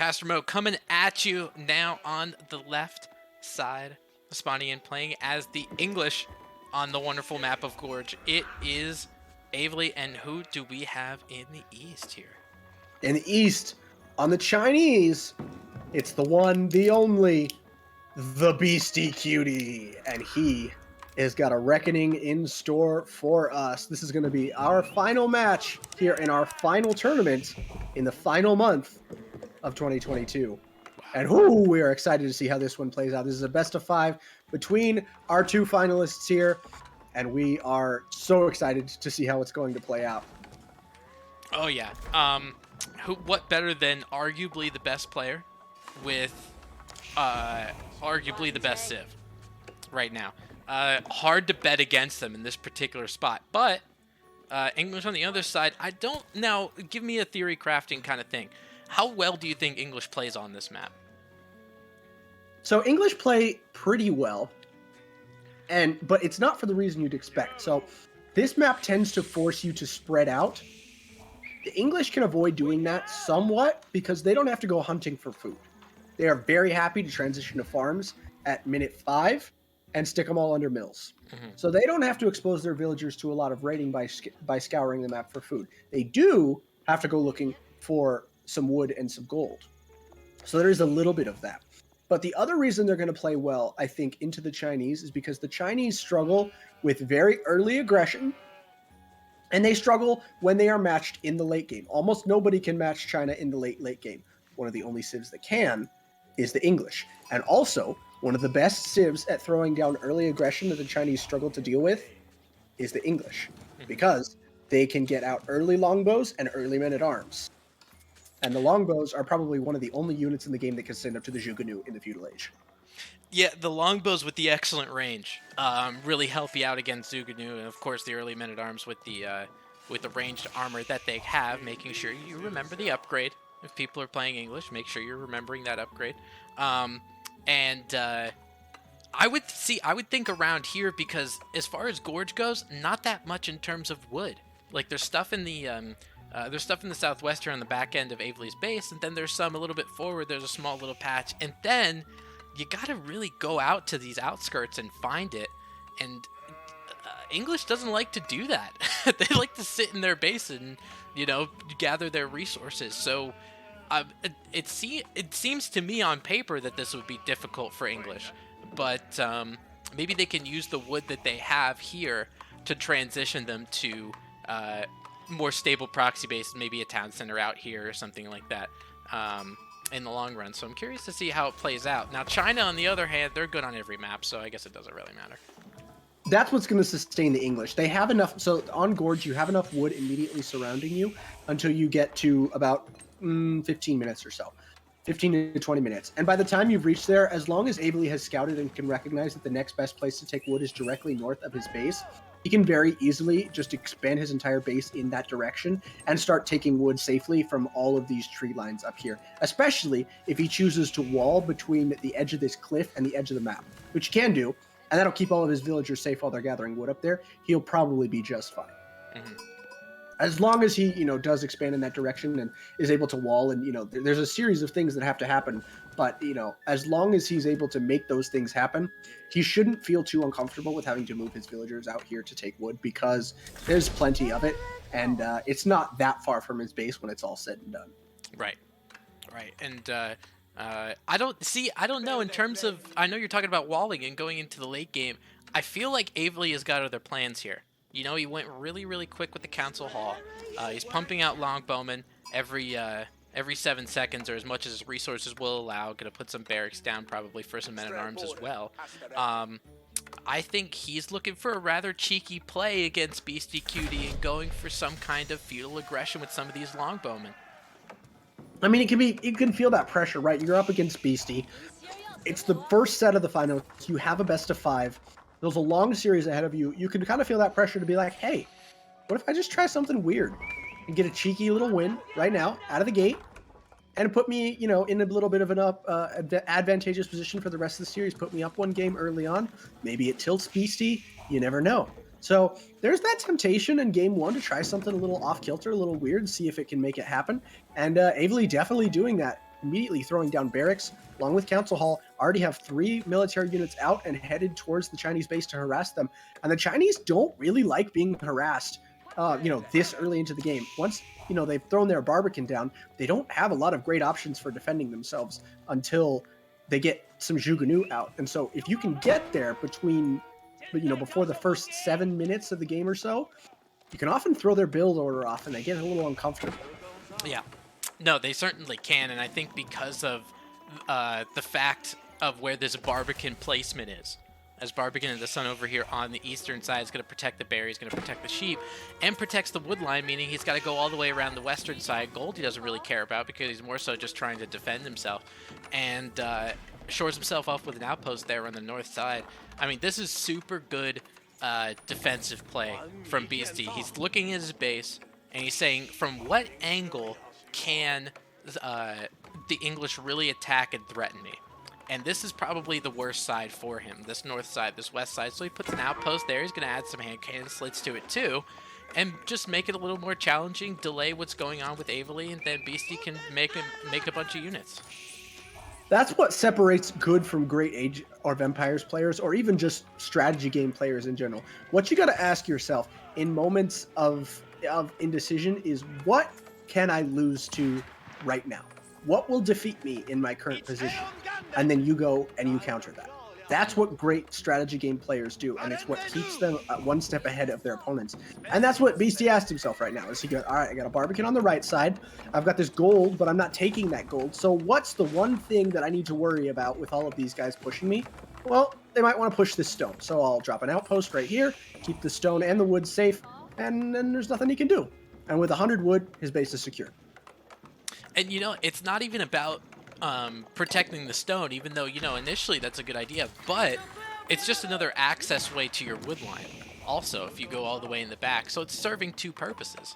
Pastor Mo coming at you now on the left side, spawning in, playing as the English on the wonderful map of Gorge. It is Avely, and who do we have in the east here? In the east, on the Chinese, it's the one, the only, the Beastyqt, and he has got a reckoning in store for us. This is going to be our final match here in our final tournament in the final month of 2022. And we are excited to see how this one plays out. This is a best of 5 between our two finalists here, and we are so excited to see how it's going to play out. Oh yeah. What better than arguably the best player with arguably the best Civ right now. Hard to bet against them in this particular spot, but English on the other side, now give me a theory crafting kind of thing. How well do you think English plays on this map? So English play pretty well, but it's not for the reason you'd expect. So this map tends to force you to spread out. The English can avoid doing that somewhat because they don't have to go hunting for food. They are very happy to transition to farms at minute 5 and stick them all under mills. Mm-hmm. So they don't have to expose their villagers to a lot of raiding by scouring the map for food. They do have to go looking for some wood and some gold. So there is a little bit of that. But the other reason they're going to play well, I think, into the Chinese is because the Chinese struggle with very early aggression, and they struggle when they are matched in the late game. Almost nobody can match China in the late game. One of the only civs that can is the English. And also, one of the best civs at throwing down early aggression that the Chinese struggle to deal with is the English, because they can get out early longbows and early men-at-arms. And the longbows are probably one of the only units in the game that can stand up to the Zhuge-Nu in the feudal age. Yeah, the longbows with the excellent range really help you out against Zhuge-Nu, and of course the early men-at-arms with the ranged armor that they have, making sure you remember the upgrade. If people are playing English, make sure you're remembering that upgrade. I would think around here, because as far as Gorge goes, not that much in terms of wood. Like there's stuff in the southwest here on the back end of Avely's base, and then there's some a little bit forward. There's a small little patch, and then you gotta really go out to these outskirts and find it. And English doesn't like to do that. They like to sit in their base and gather their resources. So it seems to me on paper that this would be difficult for English, but maybe they can use the wood that they have here to transition them to more stable proxy base, maybe a town center out here or something like that in the long run. So I'm curious to see how it plays out. Now China, on the other hand, they're good on every map, so I guess it doesn't really matter. That's what's going to sustain the English. They have enough. So on Gorge, you have enough wood immediately surrounding you until you get to about 15 minutes or so. 15 to 20 minutes. And by the time you've reached there, as long as Avely has scouted and can recognize that the next best place to take wood is directly north of his base, he can very easily just expand his entire base in that direction and start taking wood safely from all of these tree lines up here, especially if he chooses to wall between the edge of this cliff and the edge of the map, which he can do, and that'll keep all of his villagers safe while they're gathering wood up there. He'll probably be just fine. Mm-hmm. As long as he, does expand in that direction and is able to wall, and, there's a series of things that have to happen, but, as long as he's able to make those things happen, he shouldn't feel too uncomfortable with having to move his villagers out here to take wood, because there's plenty of it, and it's not that far from his base when it's all said and done. Right. And I don't know in terms of, I know you're talking about walling and going into the late game. I feel like Avely has got other plans here. He went really, really quick with the council hall. He's pumping out longbowmen every 7 seconds, or as much as his resources will allow. Gonna put some barracks down probably for some men-at-arms as well. I think he's looking for a rather cheeky play against Beastyqt and going for some kind of feudal aggression with some of these longbowmen. I mean, you can feel that pressure, right? You're up against Beasty. It's the first set of the finals. You have a best of 5. There's a long series ahead of you. You can kind of feel that pressure to be like, hey, what if I just try something weird and get a cheeky little win right now out of the gate and put me, in a little bit of an advantageous position for the rest of the series, put me up one game early on. Maybe it tilts Beasty. You never know. So there's that temptation in game 1 to try something a little off kilter, a little weird, see if it can make it happen. And Avely definitely doing that. immediately throwing down barracks along with Council Hall, already have 3 military units out and headed towards the Chinese base to harass them. And the Chinese don't really like being harassed, this early into the game. Once, they've thrown their Barbican down, they don't have a lot of great options for defending themselves until they get some Zhuge out. And so if you can get there before the first 7 minutes of the game or so, you can often throw their build order off and they get a little uncomfortable. Yeah. No, they certainly can, and I think because of the fact of where this Barbican placement is, as Barbican and the Sun over here on the eastern side is going to protect the berries, going to protect the sheep, and protects the wood line, meaning he's got to go all the way around the western side. Gold he doesn't really care about because he's more so just trying to defend himself, and shores himself off with an outpost there on the north side. I mean, this is super good defensive play from Beasty. He's looking at his base, and he's saying, from what angle can the English really attack and threaten me? And this is probably the worst side for him, this north side, this west side. So he puts an outpost there. He's going to add some hand cannon slits to it too, and just make it a little more challenging, delay what's going on with Avely, and then Beasty can make a bunch of units. That's what separates good from great Age of Empires players, or even just strategy game players in general. What you got to ask yourself in moments of indecision is, what can I lose to right now? What will defeat me in my current position? And then you go and you counter that. That's what great strategy game players do, and it's what keeps them one step ahead of their opponents. And that's what Beasty asked himself right now. Is he goes, all right, I got a Barbican on the right side. I've got this gold, but I'm not taking that gold. So what's the one thing that I need to worry about with all of these guys pushing me? Well, they might want to push this stone. So I'll drop an outpost right here, keep the stone and the wood safe, and then there's nothing he can do. And with 100 wood, his base is secure. And, it's not even about protecting the stone, even though, initially that's a good idea, but it's just another access way to your wood line also if you go all the way in the back. So it's serving two purposes.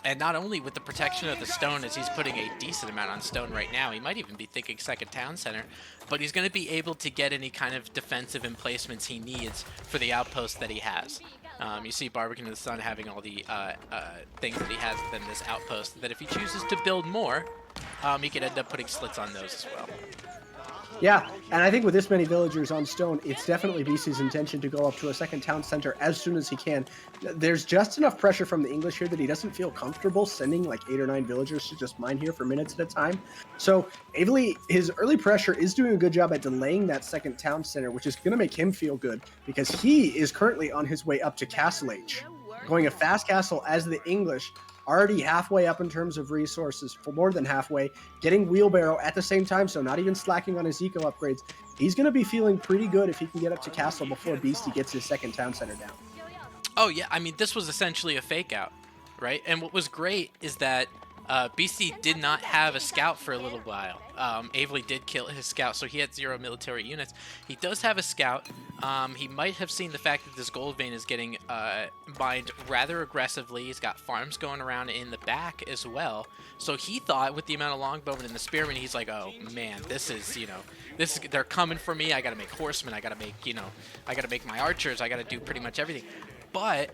And not only with the protection of the stone, as he's putting a decent amount on stone right now, he might even be thinking second town center, but he's going to be able to get any kind of defensive emplacements he needs for the outpost that he has. You see Barbican and the Sun having all the things that he has within this outpost, that if he chooses to build more, he could end up putting slits on those as well. Yeah, and I think with this many villagers on stone, it's definitely Beasty's intention to go up to a second town center as soon as he can. There's just enough pressure from the English here that he doesn't feel comfortable sending like 8 or 9 villagers to just mine here for minutes at a time. So Avely, his early pressure is doing a good job at delaying that second town center, which is going to make him feel good because he is currently on his way up to Castle Age, going a fast castle as the English, already halfway up in terms of resources, for more than halfway, getting wheelbarrow at the same time, so not even slacking on his eco upgrades. He's going to be feeling pretty good if he can get up to castle before Beasty gets his second town center down. Oh yeah, I mean, this was essentially a fake out, right? And what was great is that Beasty did not have a scout for a little while. Avely did kill his scout, so he had 0 military units. He does have a scout. He might have seen the fact that this gold vein is getting mined rather aggressively. He's got farms going around in the back as well. So he thought, with the amount of longbowmen and the spearmen, he's like, oh man, this is, they're coming for me. I gotta make horsemen. I gotta make my archers. I gotta do pretty much everything. But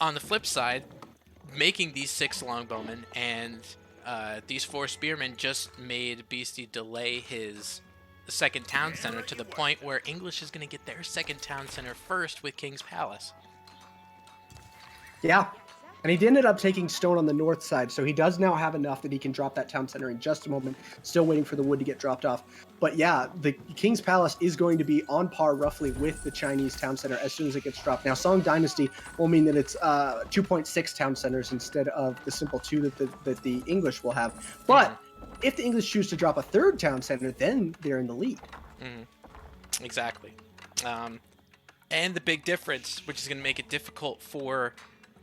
on the flip side, making these 6 longbowmen and these 4 spearmen just made Beasty delay his second town center to the point where English is going to get their second town center first with King's Palace. Yeah, and he ended up taking stone on the north side, so he does now have enough that he can drop that town center in just a moment. Still waiting for the wood to get dropped off. But yeah, the King's Palace is going to be on par roughly with the Chinese town center as soon as it gets dropped. Now, Song Dynasty will mean that it's 2.6 town centers instead of the simple 2 that the English will have. But if the English choose to drop a 3rd town center, then they're in the lead. Mm-hmm. Exactly. And the big difference, which is going to make it difficult for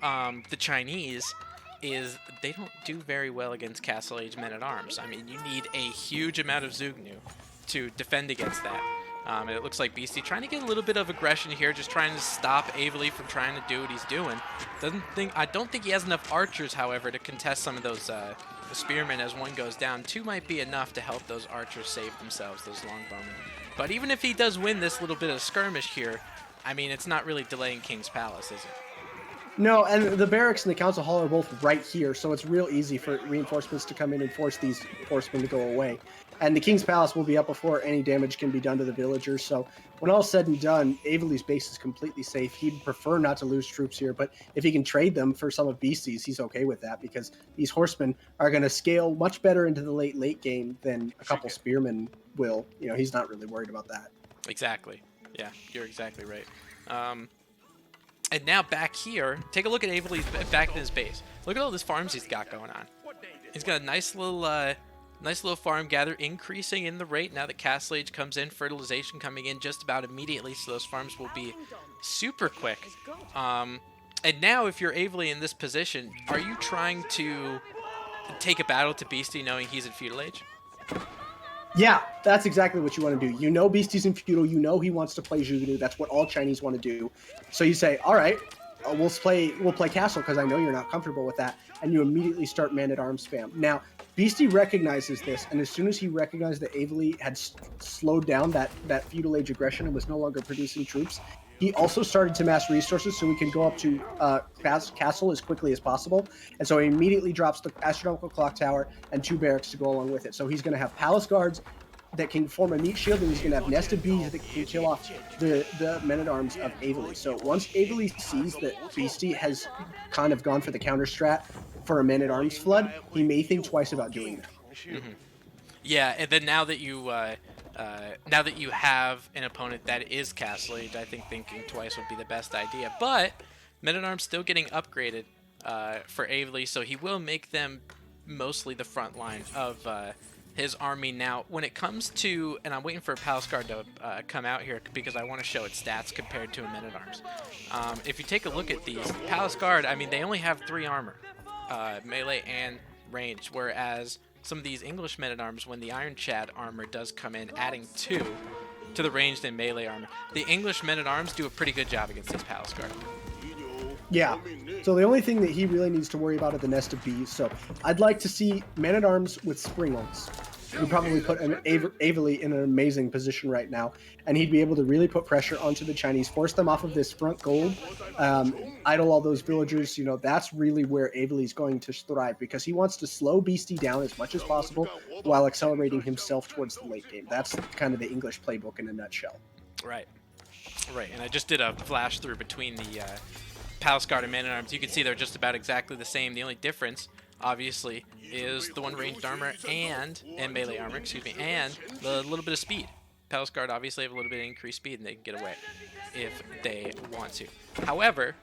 the Chinese, is they don't do very well against Castle Age men-at-arms. I mean, you need a huge amount of Zhuge to defend against that. And it looks like Beasty trying to get a little bit of aggression here, just trying to stop Avely from trying to do what he's doing. I don't think he has enough archers, however, to contest some of those spearmen as one goes down. 2 might be enough to help those archers save themselves, those longbowmen. But even if he does win this little bit of skirmish here, I mean, it's not really delaying King's Palace, is it? No, and the barracks and the council hall are both right here, so it's real easy for reinforcements to come in and force these horsemen to go away. And the King's Palace will be up before any damage can be done to the villagers, so when all's said and done, Avely's base is completely safe. He'd prefer not to lose troops here, but if he can trade them for some of Beasty's, he's okay with that, because these horsemen are going to scale much better into the late game than a couple spearmen will. You know, he's not really worried about that. Exactly. Yeah, you're exactly right. And now back here, take a look at Avely's back in his base. Look at all these farms he's got going on. He's got a nice little farm gather increasing in the rate now that Castle Age comes in. Fertilization coming in just about immediately, so those farms will be super quick. And now if you're Avely in this position, are you trying to take a battle to Beasty knowing he's in Feudal Age? Yeah, that's exactly what you want to do. You know Beasty's in feudal. You know he wants to play Zhugedu. That's what all Chinese want to do. So you say, all right, we'll play castle because I know you're not comfortable with that. And you immediately start man-at-arms spam. Now, Beasty recognizes this, and as soon as he recognized that Avely had slowed down that feudal age aggression and was no longer producing troops, he also started to mass resources so we can go up to castle as quickly as possible. And so he immediately drops the astronomical clock tower and 2 barracks to go along with it. So he's going to have palace guards that can form a meat shield, and he's going to have nested bees that can kill off the men-at-arms of Avely. So once Avely sees that Beasty has kind of gone for the counter strat for a men-at-arms flood, he may think twice about doing that. Mm-hmm. Yeah, and then now that you have an opponent that is Castle Age, I think thinking twice would be the best idea. But men-at-arms still getting upgraded for Avely, so he will make them mostly the front line of his army. Now, when it comes to, and I'm waiting for a Palace Guard to come out here because I want to show its stats compared to a men-at-arms. If you take a look at these, Palace Guard, I mean, they only have 3 armor, melee and range, whereas some of these English men-at-arms, when the Iron Chad armor does come in, adding 2 to the ranged and melee armor. The English men-at-arms do a pretty good job against these Palace Guard. Yeah. So the only thing that he really needs to worry about are the nest of bees. So I'd like to see men-at-arms with springalds. Would probably put Avely in an amazing position right now, and he'd be able to really put pressure onto the Chinese, force them off of this front gold, idle all those villagers. You know, that's really where Avely's going to thrive, because he wants to slow Beasty down as much as possible while accelerating himself towards the late game. That's kind of the English playbook in a nutshell. Right. And I just did a flash through between the Palace Guard and Man-at-Arms. You can see they're just about exactly the same. The only difference, obviously, is the one ranged armor and melee armor, and the little bit of speed. Palace Guard obviously have a little bit of increased speed, and they can get away if they want to. However,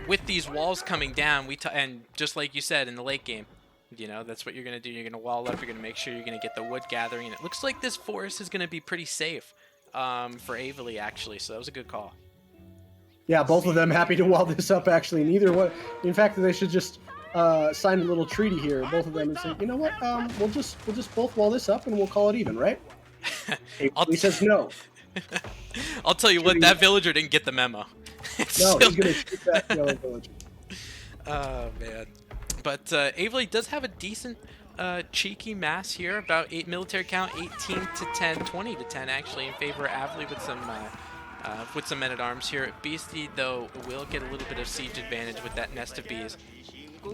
with these walls coming down, and just like you said in the late game, you know, that's what you're going to do. You're going to wall up. You're going to make sure you're going to get the wood gathering. And it looks like this forest is going to be pretty safe for Avely, actually. So that was a good call. Yeah, both of them happy to wall this up, actually. Neither one. In fact, they should just sign a little treaty here, both of them, and say, you know what, we'll just both wall this up and we'll call it even, right? He says no. I'll tell you what, that villager didn't get the memo. He's gonna shoot that yellow villager. Oh man. But Avely does have a decent cheeky mass here, about 8 military count, 18 to 10, 20 to 10 actually, in favor of Avely with some men-at-arms here. Beasty, though, will get a little bit of siege advantage with that nest of bees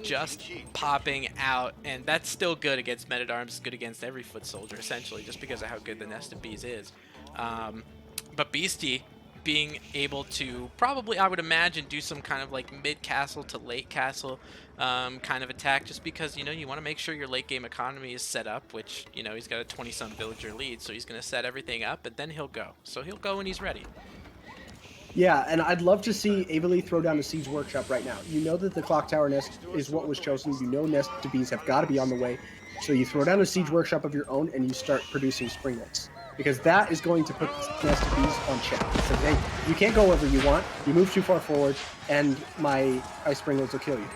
just popping out, and that's still good against men-at-arms. It's good against every foot soldier, essentially, just because of how good the nest of bees is. But Beasty being able to probably, I would imagine, do some kind of like mid-castle to late-castle kind of attack, just because, you know, you want to make sure your late-game economy is set up, which, you know, he's got a 20-some villager lead, so he's going to set everything up, and then he'll go. So he'll go when he's ready. Yeah, and I'd love to see Avely throw down a siege workshop right now. You know that the clock tower nest is what was chosen. You know nest to bees have got to be on the way. So you throw down a siege workshop of your own and you start producing springlets. Because that is going to put the nest of bees on check. It says, hey, you can't go wherever you want. You move too far forward, and my springlets will kill you.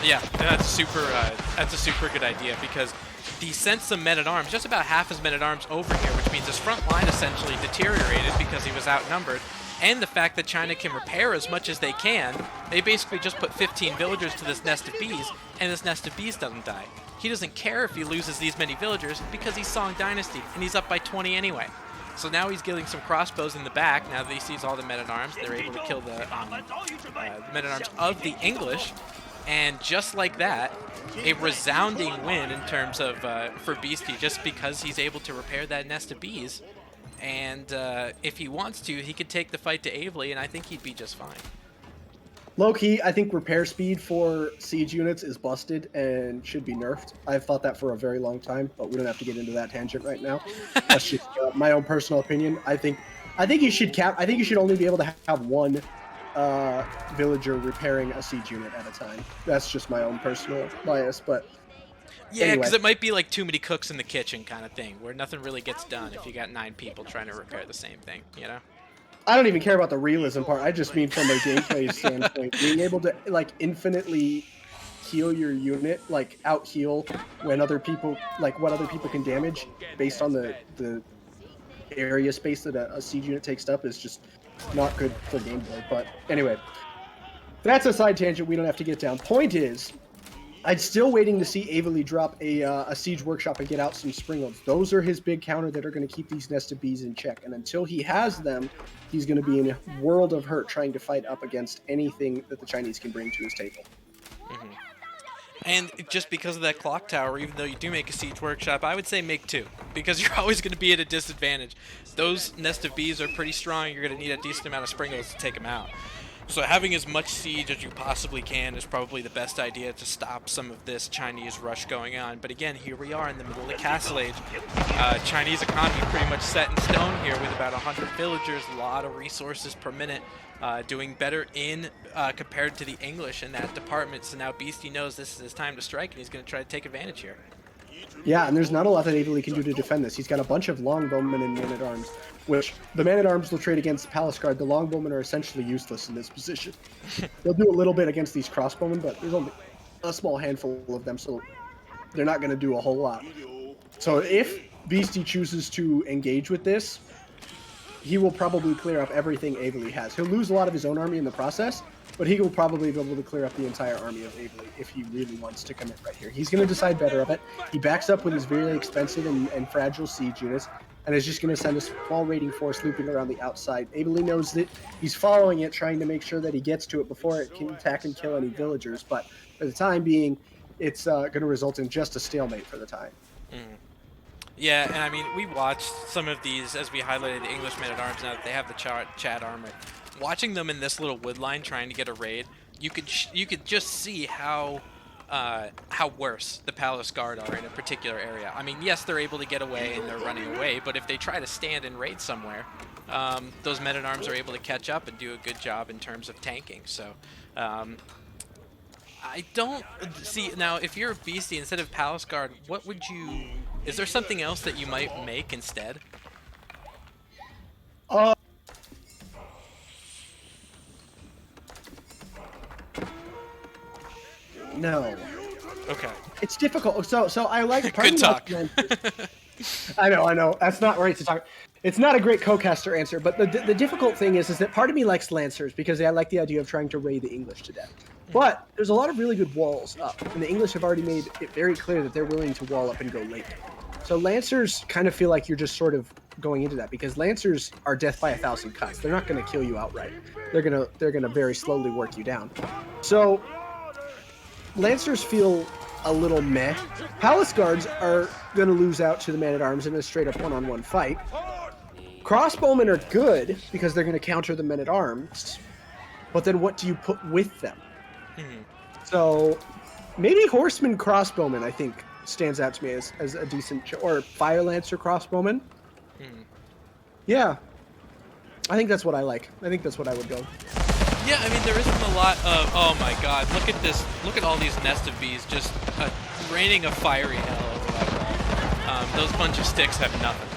Yeah, that's a super good idea, because he sent some men-at-arms, just about half his men-at-arms over here, which means his front line essentially deteriorated because he was outnumbered. And the fact that China can repair as much as they can, they basically just put 15 villagers to this nest of bees, and this nest of bees doesn't die. He doesn't care if he loses these many villagers because he's Song Dynasty, and he's up by 20 anyway. So now he's getting some crossbows in the back. Now that he sees all the men-at-arms, they're able to kill the men-at-arms of the English. And just like that, a resounding win in terms of for Beasty, just because he's able to repair that nest of bees. And if he wants to, he could take the fight to Avely, and I think he'd be just fine. Low-key, I think repair speed for siege units is busted and should be nerfed. I've thought that for a very long time, but we don't have to get into that tangent right now. That's just my own personal opinion. I think you should cap. I think you should only be able to have one villager repairing a siege unit at a time. That's just my own personal bias, but yeah, because it might be like too many cooks in the kitchen kind of thing, where nothing really gets done if you got 9 people trying to repair the same thing, you know? I don't even care about the realism part. I just mean from a gameplay standpoint, being able to like infinitely heal your unit, like out heal when other people, like what other people can damage based on the area space that a siege unit takes up is just not good for gameplay. But anyway, that's a side tangent we don't have to get down. Point is, I'm still waiting to see Avely drop a siege workshop and get out some springalds. Those are his big counter that are going to keep these nested bees in check. And until he has them, he's going to be in a world of hurt trying to fight up against anything that the Chinese can bring to his table. Mm-hmm. And just because of that clock tower, even though you do make a siege workshop, I would say make 2, because you're always going to be at a disadvantage. Those nest of bees are pretty strong. You're going to need a decent amount of springalds to take them out. So having as much siege as you possibly can is probably the best idea to stop some of this Chinese rush going on. But again, here we are in the middle of the Castle Age. Chinese economy pretty much set in stone here with about 100 villagers, a lot of resources per minute, doing better in compared to the English in that department. So now Beasty knows this is his time to strike, and he's going to try to take advantage here. Yeah, and there's not a lot that Avely can do to defend this. He's got a bunch of longbowmen and men-at-arms, which the men-at-arms will trade against Palace Guard. The longbowmen are essentially useless in this position. They'll do a little bit against these crossbowmen, but there's only a small handful of them, so they're not going to do a whole lot. So if Beasty chooses to engage with this, he will probably clear up everything Avely has. He'll lose a lot of his own army in the process, but he will probably be able to clear up the entire army of Avely if he really wants to commit right here. He's going to decide better of it. He backs up with his very expensive and fragile siege units, and is just going to send a small raiding force looping around the outside. Avely knows that he's following it, trying to make sure that he gets to it before it can attack and kill any villagers, but for the time being, it's going to result in just a stalemate for the time. Mm. Yeah, and I mean, we watched some of these, as we highlighted the English men-at-arms now that they have the Chad armor. Watching them in this little wood line trying to get a raid, you could just see how worse the Palace Guard are in a particular area. I mean, yes, they're able to get away and they're running away, but if they try to stand and raid somewhere, those men-at-arms are able to catch up and do a good job in terms of tanking. So, I don't see now. If you're a Beasty instead of Palace Guard, what would you? Is there something else that you might make instead? No. Okay. It's difficult. So I like good talk. I know. That's not right to talk. It's not a great co-caster answer, but the difficult thing is that part of me likes Lancers because I like the idea of trying to raid the English to death. But there's a lot of really good walls up, and the English have already made it very clear that they're willing to wall up and go late. So Lancers kind of feel like you're just sort of going into that because Lancers are death by 1,000 cuts. They're not going to kill you outright. They're gonna very slowly work you down. So Lancers feel a little meh. Palace Guards are going to lose out to the men-at-arms in a straight-up one-on-one fight. Crossbowmen are good because they're going to counter the men-at-arms. But then what do you put with them? So maybe Horseman Crossbowman, I think, stands out to me as a decent... Or Fire Lancer Crossbowman. Yeah. I think that's what I like. I think that's what I would go. Yeah, I mean, there isn't a lot of... Oh my god, look at this. Look at all these nest of bees just raining a fiery hell over that wall. Those bunch of sticks have nothing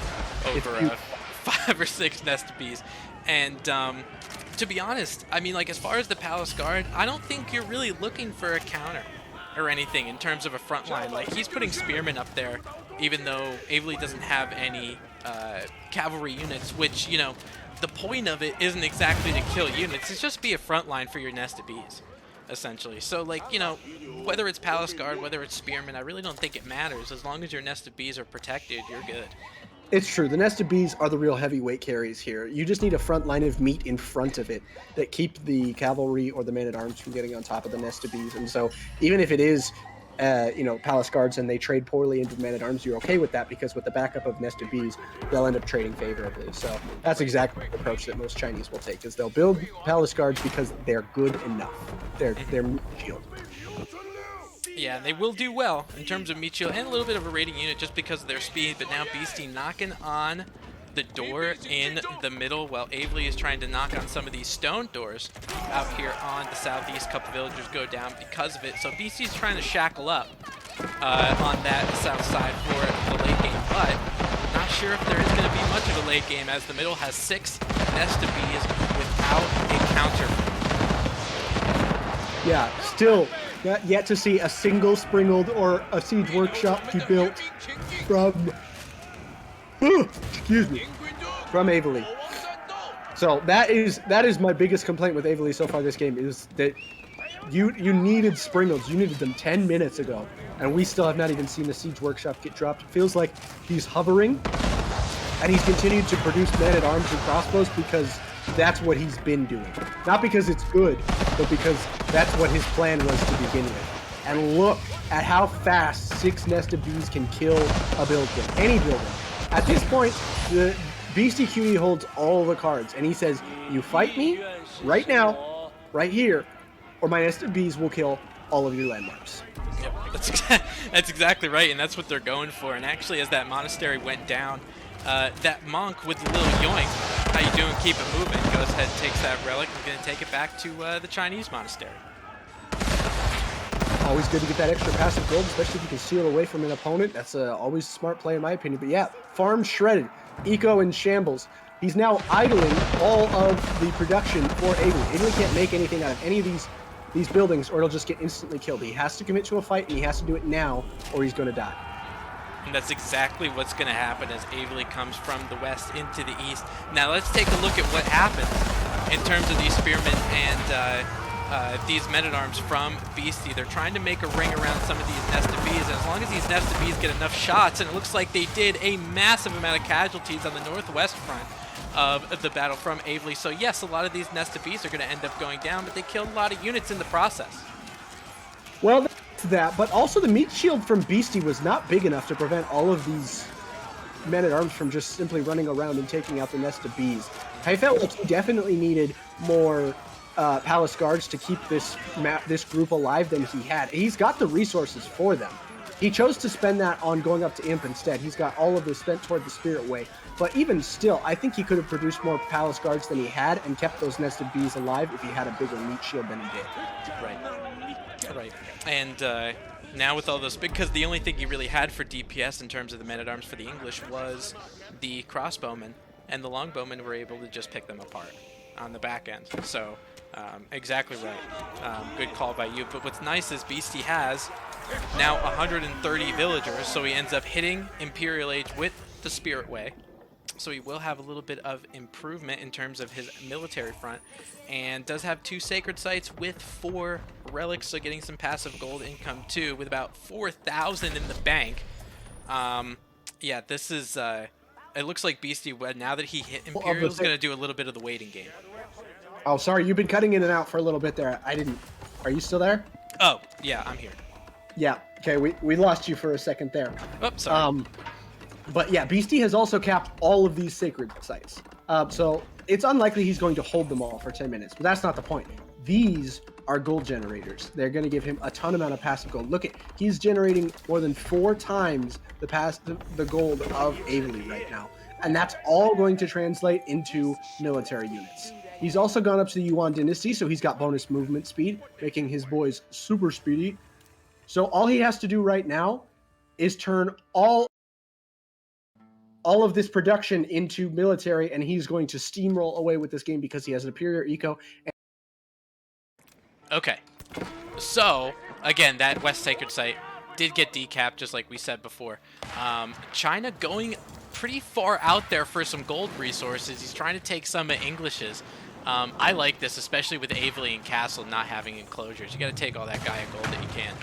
over 5 or 6 nest of bees. And to be honest, I mean, like, as far as the Palace Guard, I don't think you're really looking for a counter or anything in terms of a front line. Like, he's putting spearmen up there, even though Avely doesn't have any cavalry units, which, you know... The point of it isn't exactly to kill units, it's just be a front line for your nest of bees, essentially. So, like, you know, whether it's Palace Guard, whether it's Spearmen, I really don't think it matters. As long as your nest of bees are protected, you're good. It's true. The nested bees are the real heavyweight carries here. You just need a front line of meat in front of it that keep the cavalry or the man-at-arms from getting on top of the nested bees. And so even if it is, palace guards and they trade poorly into man-at-arms, you're okay with that because with the backup of nested bees, they'll end up trading favorably. So that's exactly the approach that most Chinese will take, is they'll build palace guards because they're good enough. They're meat shield. Yeah, they will do well in terms of meat shield and a little bit of a raiding unit just because of their speed, but now Beasty knocking on the door in the middle while Avely is trying to knock on some of these stone doors out here on the southeast. Couple villagers go down because of it, so Beasty's trying to shackle up on that south side for the late game, but not sure if there is going to be much of a late game as the middle has 6 nested bees without a counter. Yeah, still yet to see a single springled or a siege workshop be built from from Avely. So that is my biggest complaint with Avely so far this game, is that you needed springleds. You needed them 10 minutes ago, and we still have not even seen the siege workshop get dropped. It feels like he's hovering, and he's continued to produce man-at-arms and crossbows because that's what he's been doing. Not because it's good, but because that's what his plan was to begin with. And look at how fast 6 nested bees can kill a building, any building. At this point, the Beastyqt holds all the cards, and he says, you fight me right now, right here, or my nested bees will kill all of your landmarks. Yep, that's exactly right, and that's what they're going for. And actually, as that monastery went down, that monk with the little yoink, how you doing, keep it moving, goes ahead and takes that relic and going to take it back to the Chinese monastery. Always good to get that extra passive gold, especially if you can seal away from an opponent. That's always a smart play in my opinion. But yeah, farm shredded, eco in shambles. He's now idling all of the production for Avely. Avely can't make anything out of any of these buildings, or it'll just get instantly killed. He has to commit to a fight, and he has to do it now, or he's going to die. And that's exactly what's going to happen as Avely comes from the west into the east. Now let's take a look at what happens in terms of these spearmen and these men-at-arms from Beasty. They're trying to make a ring around some of these nested bees, and as long as these nested bees get enough shots, and it looks like they did, a massive amount of casualties on the northwest front of the battle from Avely. So yes, a lot of these nested bees are going to end up going down, but they killed a lot of units in the process. Well, that's that, but also the meat shield from Beasty was not big enough to prevent all of these men-at-arms from just simply running around and taking out the nested bees. I felt like he definitely needed more palace guards to keep this group alive than he had. He's got the resources for them. He chose to spend that on going up to Imp instead. He's got all of this spent toward the Spirit Way. But even still, I think he could have produced more palace guards than he had and kept those nested bees alive if he had a bigger meat shield than he did. Right. And now with all those, because the only thing he really had for DPS in terms of the men-at-arms for the English was the crossbowmen, and the longbowmen were able to just pick them apart on the back end. So exactly right. Good call by you. But what's nice is Beasty has now 130 villagers, so he ends up hitting Imperial Age with the Spirit Way. So he will have a little bit of improvement in terms of his military front, and does have 2 sacred sites with 4 relics, so getting some passive gold income too, with about 4,000 in the bank. Yeah, this is it looks like Beasty, now that he hit Imperial, is going to do a little bit of the waiting game. Oh, sorry, you've been cutting in and out for a little bit there. Are you still there? Oh, yeah, I'm here. Yeah, okay, we lost you for a second there. Oh, sorry. But yeah, Beasty has also capped all of these sacred sites. So it's unlikely he's going to hold them all for 10 minutes, but that's not the point. These are gold generators. They're going to give him a ton amount of passive gold. Look he's generating more than 4 times the gold of Avely right now. And that's all going to translate into military units. He's also gone up to the Yuan dynasty, so he's got bonus movement speed, making his boys super speedy. So all he has to do right now is turn all of this production into military, and he's going to steamroll away with this game because he has an superior eco. Okay, so again, that West Sacred Site did get decapped, just like we said before. China going pretty far out there for some gold resources. He's trying to take some Englishes. I like this, especially with Avely and Castle not having enclosures. You got to take all that Gaia gold that you can.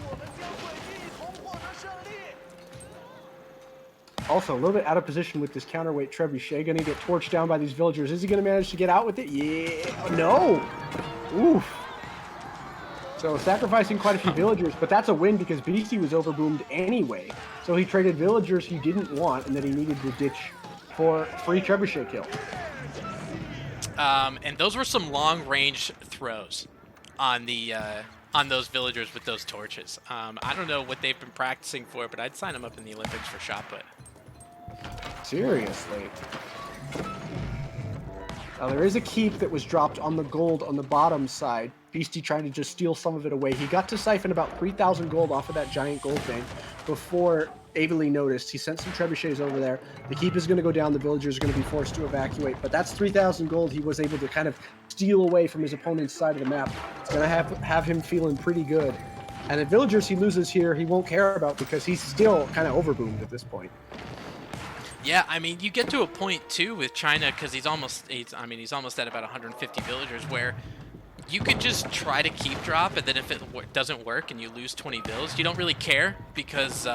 Also, a little bit out of position with this counterweight trebuchet. Gonna get torched down by these villagers. Is he gonna manage to get out with it? Yeah. No. Oof. So sacrificing quite a few villagers, but that's a win because Beasty was overboomed anyway. So he traded villagers he didn't want and that he needed to ditch for free trebuchet kill. And those were some long-range throws on the on those villagers with those torches. I don't know what they've been practicing for, but I'd sign them up in the Olympics for shot put. Seriously. Now there is a keep that was dropped on the gold on the bottom side. Beasty trying to just steal some of it away. He got to siphon about 3,000 gold off of that giant gold bank before Avely noticed. He sent some trebuchets over there. The keep is going to go down. The villagers are going to be forced to evacuate. But that's 3,000 gold he was able to kind of steal away from his opponent's side of the map. It's going to have him feeling pretty good. And the villagers he loses here, he won't care about because he's still kind of overboomed at this point. Yeah, I mean, you get to a point too with China because he's almost at about 150 villagers where you could just try to keep drop, and then if it doesn't work and you lose 20 vills, you don't really care because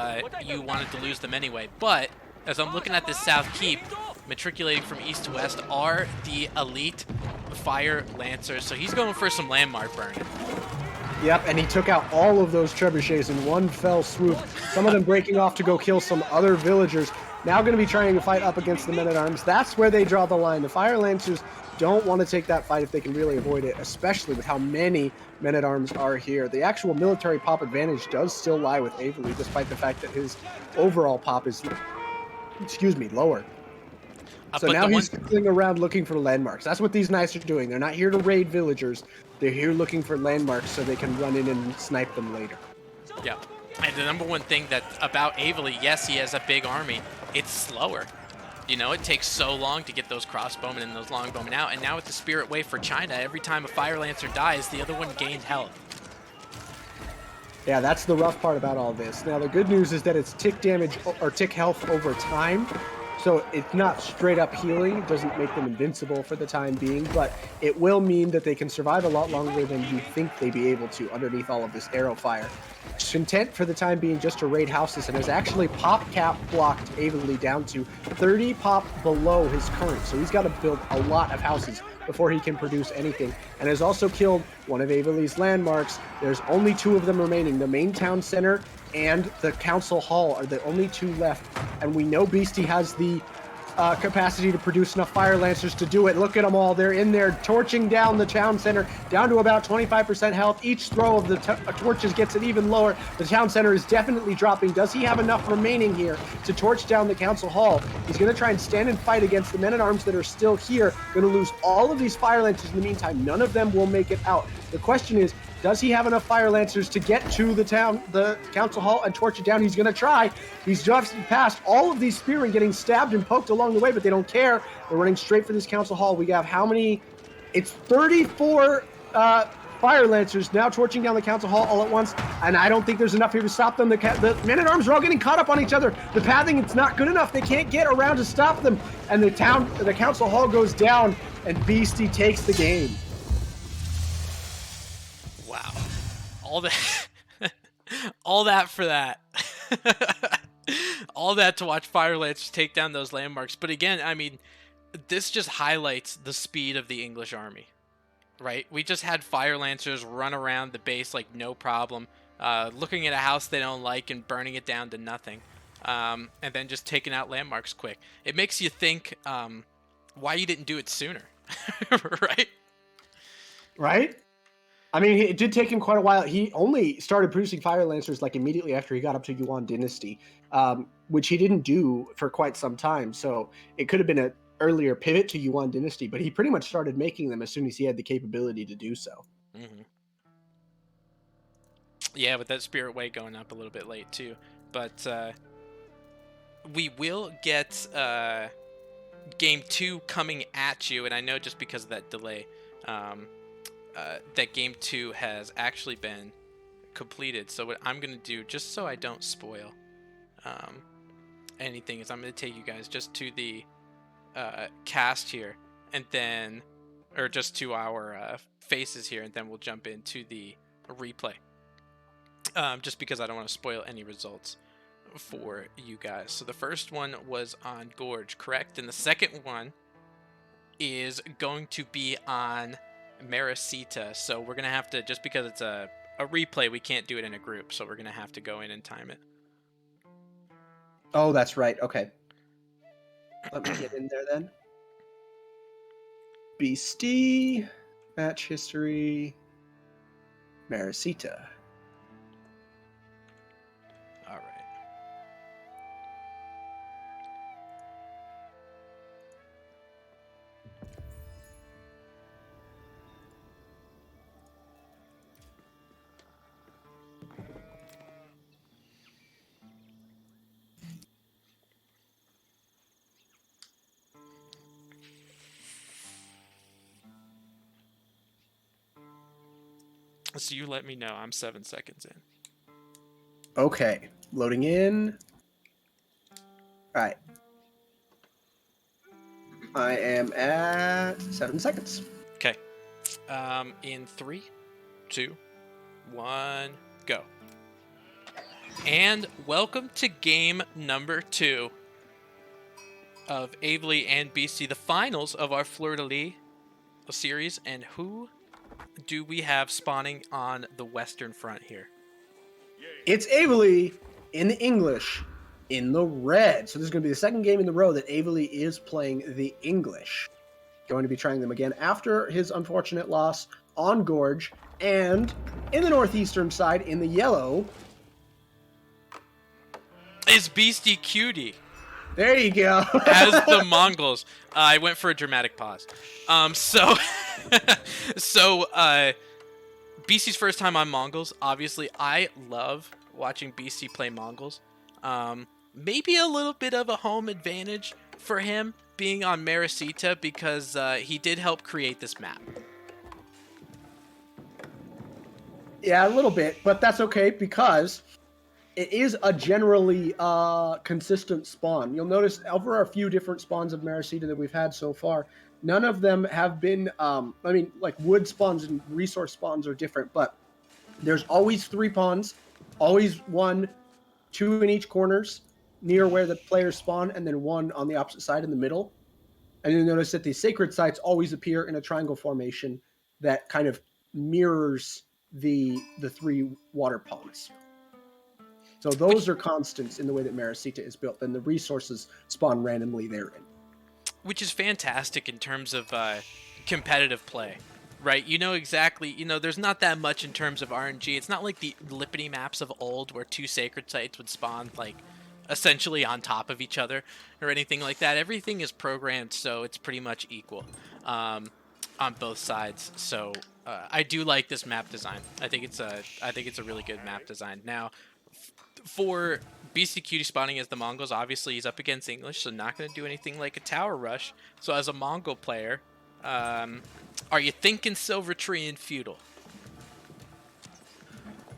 you wanted to lose them anyway. But as I'm looking at this south keep, matriculating from east to west are the elite fire lancers, so he's going for some landmark burning. Yep, and he took out all of those trebuchets in one fell swoop. Some of them breaking off to go kill some other villagers. Now going to be trying to fight up against the men-at-arms. That's where they draw the line. The fire lancers don't want to take that fight if they can really avoid it, especially with how many men-at-arms are here. The actual military pop advantage does still lie with Avely, despite the fact that his overall pop is, lower. So now he's circling around looking for landmarks. That's what these knights are doing. They're not here to raid villagers. They're here looking for landmarks so they can run in and snipe them later. Yeah. And the number one thing that about Avely, yes, he has a big army. It's slower. You know, it takes so long to get those crossbowmen and those longbowmen out. And now with the Spirit Wave for China, every time a Fire Lancer dies, the other one gained health. Yeah, that's the rough part about all this. Now, the good news is that it's tick damage or tick health over time. So it's not straight up healing. It doesn't make them invincible for the time being, but it will mean that they can survive a lot longer than you think they'd be able to underneath all of this arrow fire. It's intent for the time being just to raid houses and has actually pop cap blocked Avely down to 30 pop below his current. So he's got to build a lot of houses before he can produce anything, and has also killed one of Avely's landmarks. There's only 2 of them remaining. The main town center and the council hall are the only 2 left, and we know Beasty has the capacity to produce enough fire lancers to do it. Look at them all. They're in there torching down the town center down to about 25% health. Each throw of the torches gets it even lower. The town center is definitely dropping. Does he have enough remaining here to torch down the council hall? He's going to try and stand and fight against the men-at-arms that are still here. Going to lose all of these fire lancers in the meantime. None of them will make it out. The question is, does he have enough fire lancers to get to the council hall and torch it down? He's going to try. He's just passed all of these spearmen getting stabbed and poked along the way, but they don't care. They're running straight for this council hall. We have how many? It's 34 fire lancers now torching down the council hall all at once, and I don't think there's enough here to stop them. The men-at-arms are all getting caught up on each other. The pathing, it's not good enough. They can't get around to stop them, and the council hall goes down, and Beasty takes the game. Wow. All that for that. All that to watch Fire Lancers take down those landmarks. But again, I mean, this just highlights the speed of the English army, right? We just had Fire Lancers run around the base like no problem, looking at a house they don't like and burning it down to nothing, and then just taking out landmarks quick. It makes you think why you didn't do it sooner, right? Right? I mean, it did take him quite a while. He only started producing Fire Lancers like immediately after he got up to Yuan Dynasty, which he didn't do for quite some time. So it could have been an earlier pivot to Yuan Dynasty, but he pretty much started making them as soon as he had the capability to do so. Mm-hmm. Yeah, with that Spirit Way going up a little bit late too. But we will get Game 2 coming at you, and I know just because of that delay, that Game 2 has actually been completed. So what I'm going to do, just so I don't spoil anything, is I'm going to take you guys just to the cast here, and then, or just to our faces here, and then we'll jump into the replay. Just because I don't want to spoil any results for you guys. So the first one was on Gorge, correct? And the second one is going to be on Maracita. So we're going to have to, just because it's a replay, we can't do it in a group. So we're going to have to go in and time it. Oh, that's right. Okay. Let me get in there then. Beastie, match history, Maracita. All right. So you let me know. I'm 7 seconds in. Okay, loading in. All right. I am at 7 seconds. Okay. In 3, 2, 1, go. And welcome to game number 2 of Avely and Beastyqt, the finals of our Fleur-de-lis series. And who do we have spawning on the western front here? It's Avely in the English, in the red. So this is going to be the second game in the row that Avely is playing the English. Going to be trying them again after his unfortunate loss on Gorge. And in the northeastern side, in the yellow, is Beastyqt. There you go. As the Mongols. I went for a dramatic pause. So Beasty's first time on Mongols. Obviously, I love watching Beastyqt play Mongols. Maybe a little bit of a home advantage for him being on Maracita because he did help create this map. Yeah, a little bit, but that's okay because it is a generally consistent spawn. You'll notice over a few different spawns of Maracita that we've had so far, none of them have been, like wood spawns and resource spawns are different, but there's always 3 pawns, always 1, 2 in each corners near where the players spawn, and then 1 on the opposite side in the middle. And you'll notice that the sacred sites always appear in a triangle formation that kind of mirrors the 3 water ponds. So those are constants in the way that Maracita is built, and the resources spawn randomly therein. Which is fantastic in terms of competitive play, right? You know exactly, there's not that much in terms of RNG. It's not like the Lippity maps of old where 2 sacred sites would spawn, like, essentially on top of each other or anything like that. Everything is programmed, so it's pretty much equal on both sides. So I do like this map design. I think it's a really good map design. Now, for Beastyqt spawning as the Mongols, obviously he's up against English, so not going to do anything like a tower rush. So as a Mongol player, are you thinking Silver Tree and Feudal?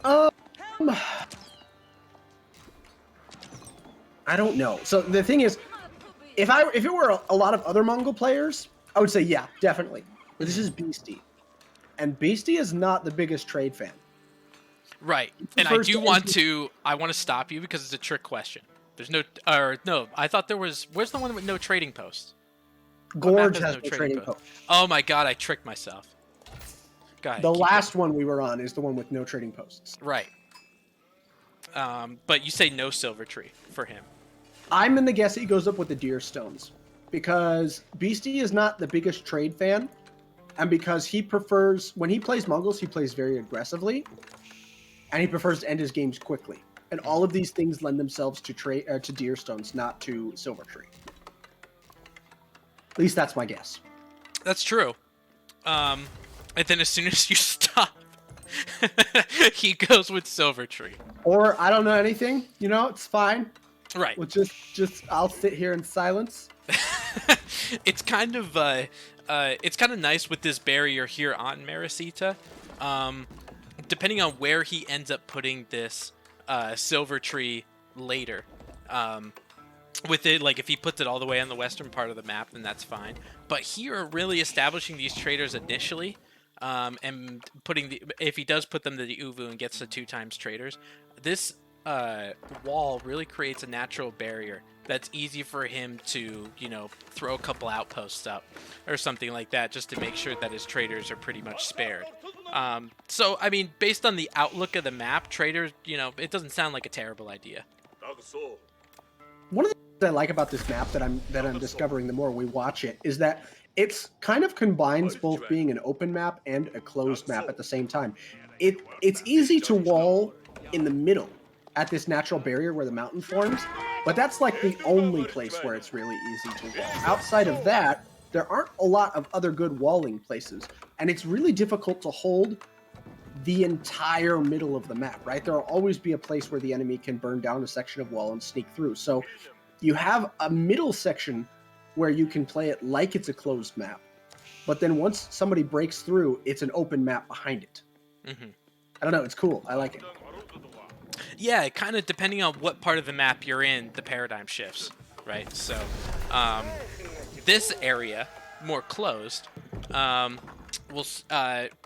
I don't know. So the thing is, if it were a lot of other Mongol players, I would say yeah, definitely. But this is Beastyqt, and Beastyqt is not the biggest trade fan. Right, and I want to stop you because it's a trick question. There's no, I thought there was. Where's the one with no trading posts? Gorge has no trading post. Oh my god, I tricked myself. Go ahead, the last one we were on is the one with no trading posts. Right. But you say no Silver Tree for him. I'm in the guess that he goes up with the Deer Stones because Beastyqt is not the biggest trade fan, and because he prefers, when he plays Mongols, he plays very aggressively. And he prefers to end his games quickly. And all of these things lend themselves to Deer Stones, not to Silver Tree. At least that's my guess. That's true. And then as soon as you stop, he goes with Silver Tree. Or I don't know anything. It's fine. Right. Well, just I'll sit here in silence. It's kind of nice with this barrier here on Maracita. Depending on where he ends up putting this Silver Tree later, with it, like if he puts it all the way on the western part of the map, then that's fine. But here, really establishing these traders initially, and if he does put them to the Uvu and gets to 2 times traders, this wall really creates a natural barrier that's easy for him to, throw a couple outposts up or something like that, just to make sure that his traders are pretty much spared. So, I mean, based on the outlook of the map, traders, it doesn't sound like a terrible idea. One of the things I like about this map that I'm discovering the more we watch it is that it's kind of combines both being an open map and a closed map at the same time. It's easy to wall in the middle at this natural barrier where the mountain forms, but that's like the only place where it's really easy to wall. Outside of that, there aren't a lot of other good walling places, and it's really difficult to hold the entire middle of the map, right? There will always be a place where the enemy can burn down a section of wall and sneak through. So you have a middle section where you can play it like it's a closed map, but then once somebody breaks through, it's an open map behind it. Mm-hmm. I don't know, it's cool. I like it. Yeah, kind of depending on what part of the map you're in, the paradigm shifts, right? So this area, more closed, will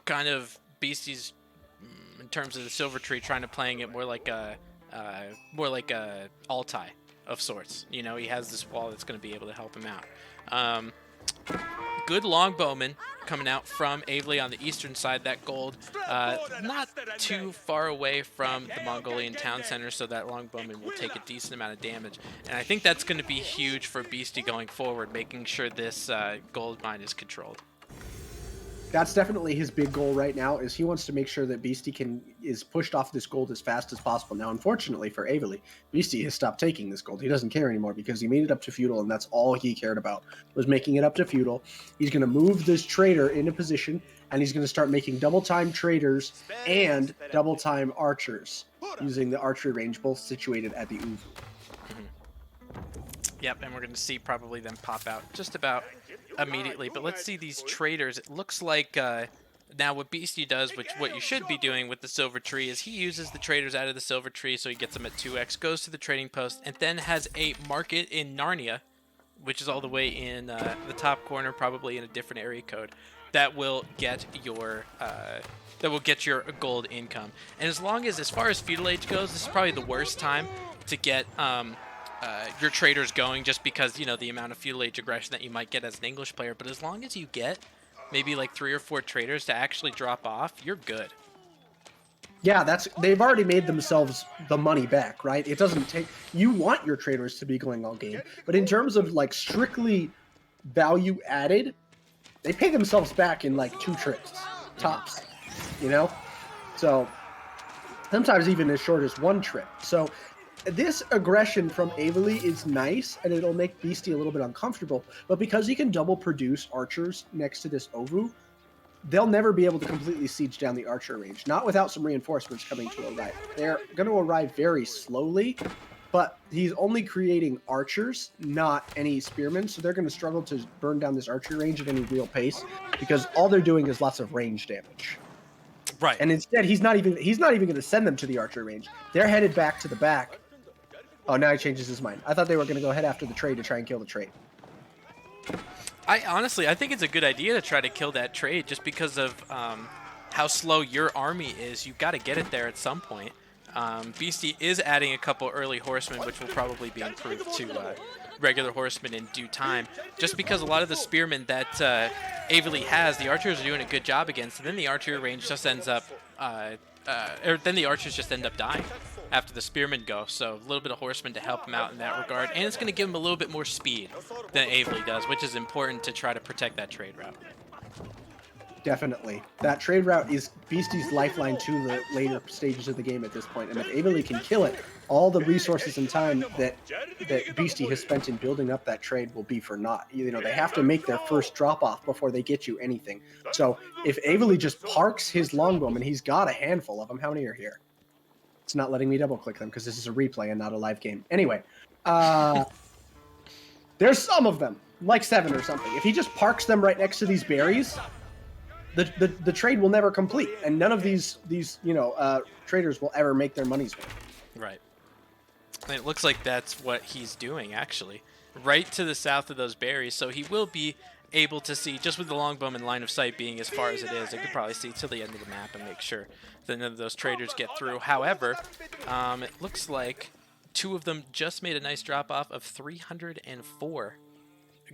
kind of Beasty's, in terms of the silver tree, trying to playing it more like a Altai of sorts. He has this wall that's going to be able to help him out. Good longbowman coming out from Avely on the eastern side. That gold, not too far away from the Mongolian town center, so that longbowman will take a decent amount of damage. And I think that's going to be huge for Beasty going forward, making sure this gold mine is controlled. That's definitely his big goal right now, is he wants to make sure that Beasty is pushed off this gold as fast as possible. Now, unfortunately for Avely, Beasty has stopped taking this gold. He doesn't care anymore because he made it up to feudal, and that's all he cared about, was making it up to feudal. He's going to move this trader into position, and he's going to start making double-time traders and double-time archers, using the archery range both situated at the Uvu. Yep, and we're going to see probably them pop out just about immediately. But let's see these traders. It looks like now what Beasty does, which what you should be doing with the silver tree, is he uses the traders out of the silver tree, so he gets them at 2x, goes to the trading post, and then has a market in Narnia, which is all the way in the top corner, probably in a different area code, that will get your gold income. And as far as feudal age goes, this is probably the worst time to get your traders going, just because the amount of feudal age aggression that you might get as an English player. But as long as you get maybe like 3 or 4 traders to actually drop off, you're good. Yeah, they've already made themselves the money back, right? It doesn't take, you want your traders to be going all game, but in terms of like strictly value added, they pay themselves back in like 2 trips tops, so sometimes even as short as 1 trip. So this aggression from Avely is nice, and it'll make Beasty a little bit uncomfortable, but because he can double produce archers next to this Ovu, they'll never be able to completely siege down the archer range, not without some reinforcements coming to arrive. They're going to arrive very slowly, but he's only creating archers, not any spearmen, so they're going to struggle to burn down this archery range at any real pace, because all they're doing is lots of range damage. Right. And instead, he's not even going to send them to the archery range. They're headed back to the back. Oh, now he changes his mind. I thought they were going to go head after the trade to try and kill the trade. I think it's a good idea to try to kill that trade, just because of how slow your army is. You've got to get it there at some point. Beasty is adding a couple early horsemen, which will probably be improved to regular horsemen in due time, just because a lot of the spearmen that Avely has, the archers are doing a good job against, and then the archery range just ends up then the archers just end up dying after the spearmen go. So a little bit of horsemen to help him out in that regard, and it's going to give him a little bit more speed than Avely does, which is important to try to protect that trade route. Definitely. That trade route is Beasty's lifeline to the later stages of the game at this point, and if Avely can kill it, all the resources and time that Beasty has spent in building up that trade will be for naught. They have to make their first drop-off before they get you anything. So if Avely just parks his longbowmen, he's got a handful of them. How many are here? It's not letting me double-click them because this is a replay and not a live game. Anyway, there's some of them, like 7 or something. If he just parks them right next to these berries, the trade will never complete, and none of these traders will ever make their money's worth. Right. And it looks like that's what he's doing, actually. right to the south of those berries, so he will be able to see, just with the longbowman line of sight being as far as it is, they could probably see till the end of the map and make sure that none of those traders get through. However, it looks like 2 of them just made a nice drop off of 304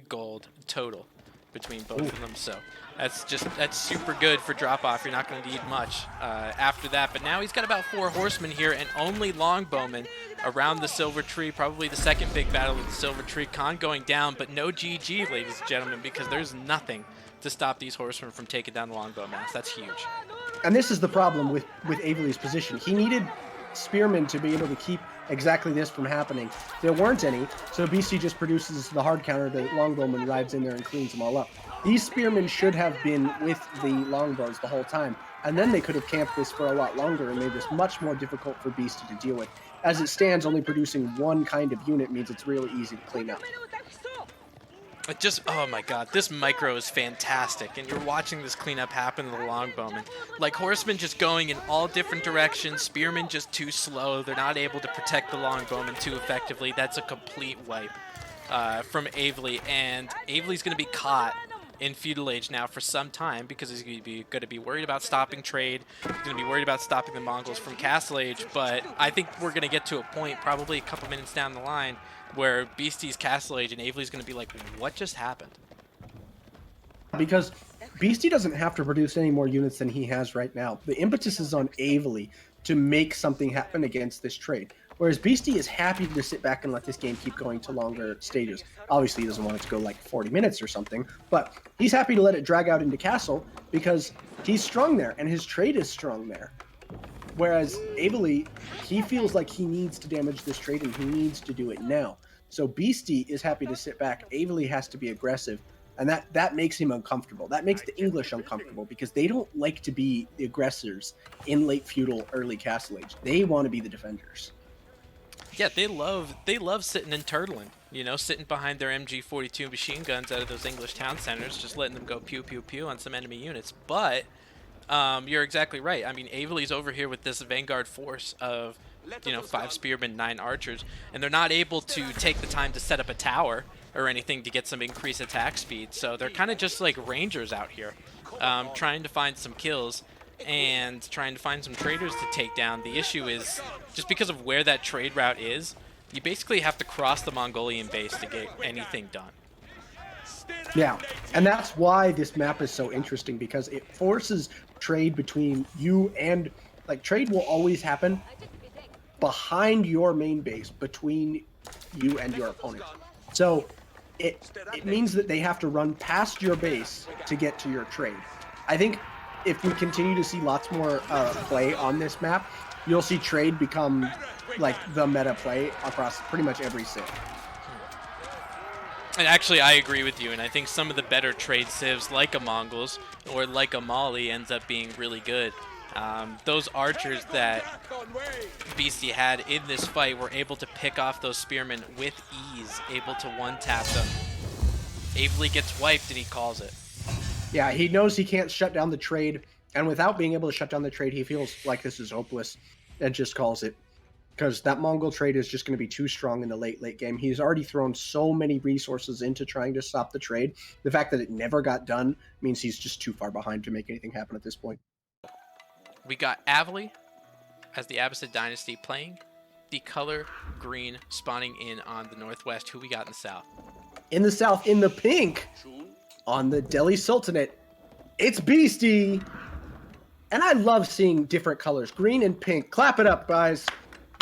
gold total between both of them, so that's super good for drop off. You're not going to need much after that, but now he's got about 4 horsemen here and only longbowmen around the silver tree. Probably the second big battle of the silver tree. Khan going down, but no GG, ladies and gentlemen, because there's nothing to stop these horsemen from taking down the longbow mass. That's huge. And this is the problem with Avely's position. He needed spearmen to be able to keep exactly this from happening. There weren't any, so Beastyqt just produces the hard counter. The longbowman rides in there and cleans them all up. These spearmen should have been with the longbows the whole time, and then they could have camped this for a lot longer and made this much more difficult for Beastyqt to deal with. As it stands, only producing one kind of unit means it's really easy to clean up. It just, oh my god, this micro is fantastic, and you're watching this cleanup happen to the longbowmen. Like, horsemen just going in all different directions, spearmen just too slow, they're not able to protect the longbowmen too effectively. That's a complete wipe from Avely, and Avely's going to be caught in Feudal Age now for some time because he's going to be worried about stopping trade, he's going to be worried about stopping the Mongols from Castle Age, but I think we're going to get to a point, probably a couple minutes down the line, where Beasty's Castle Age and Avely's going to be like, what just happened? Because Beastyqt doesn't have to produce any more units than he has right now. The impetus is on Avely to make something happen against this trade. Whereas Beastyqt is happy to sit back and let this game keep going to longer stages. Obviously, he doesn't want it to go like 40 minutes or something, but he's happy to let it drag out into Castle because he's strong there and his trade is strong there. Whereas Avely, he feels like he needs to damage this trade and he needs to do it now. So Beastyqt is happy to sit back. Avely has to be aggressive, and that makes him uncomfortable. That makes the English uncomfortable because they don't like to be the aggressors in late feudal, early Castle Age. They want to be the defenders. Yeah, they love sitting and turtling, you know, sitting behind their MG42 machine guns out of those English town centers, just letting them go pew pew pew on some enemy units. But you're exactly right. I mean, Avely's over here with this vanguard force of, you know, 5 spearmen, 9 archers, and they're not able to take the time to set up a tower or anything to get some increased attack speed. So they're kind of just like rangers out here, trying to find some kills and trying to find some traders to take down. The issue is, just because of where that trade route is, you basically have to cross the Mongolian base to get anything done. Yeah, and that's why this map is so interesting, because it forces trade between you and, like, trade will always happen behind your main base, between you and your opponent. So it means that they have to run past your base to get to your trade. I think if we continue to see lots more play on this map, you'll see trade become like the meta play across pretty much every civ. And actually, I agree with you, and I think some of the better trade civs, like a Mongols or like a Mali, ends up being really good. Those archers that Beastyqt had in this fight were able to pick off those spearmen with ease, able to one-tap them. Avely gets wiped, and he calls it. Yeah, he knows he can't shut down the trade, and without being able to shut down the trade, he feels like this is hopeless and just calls it. Because that Mongol trade is just going to be too strong in the late game. He's already thrown so many resources into trying to stop the trade. The fact that it never got done means he's just too far behind to make anything happen at this point. We got Avely as the Abbasid Dynasty playing the color green, spawning in on the northwest. Who we got in the south? In the south, in the pink, on the Delhi Sultanate, it's Beastyqt. And I love seeing different colors, green and pink. Clap it up, guys.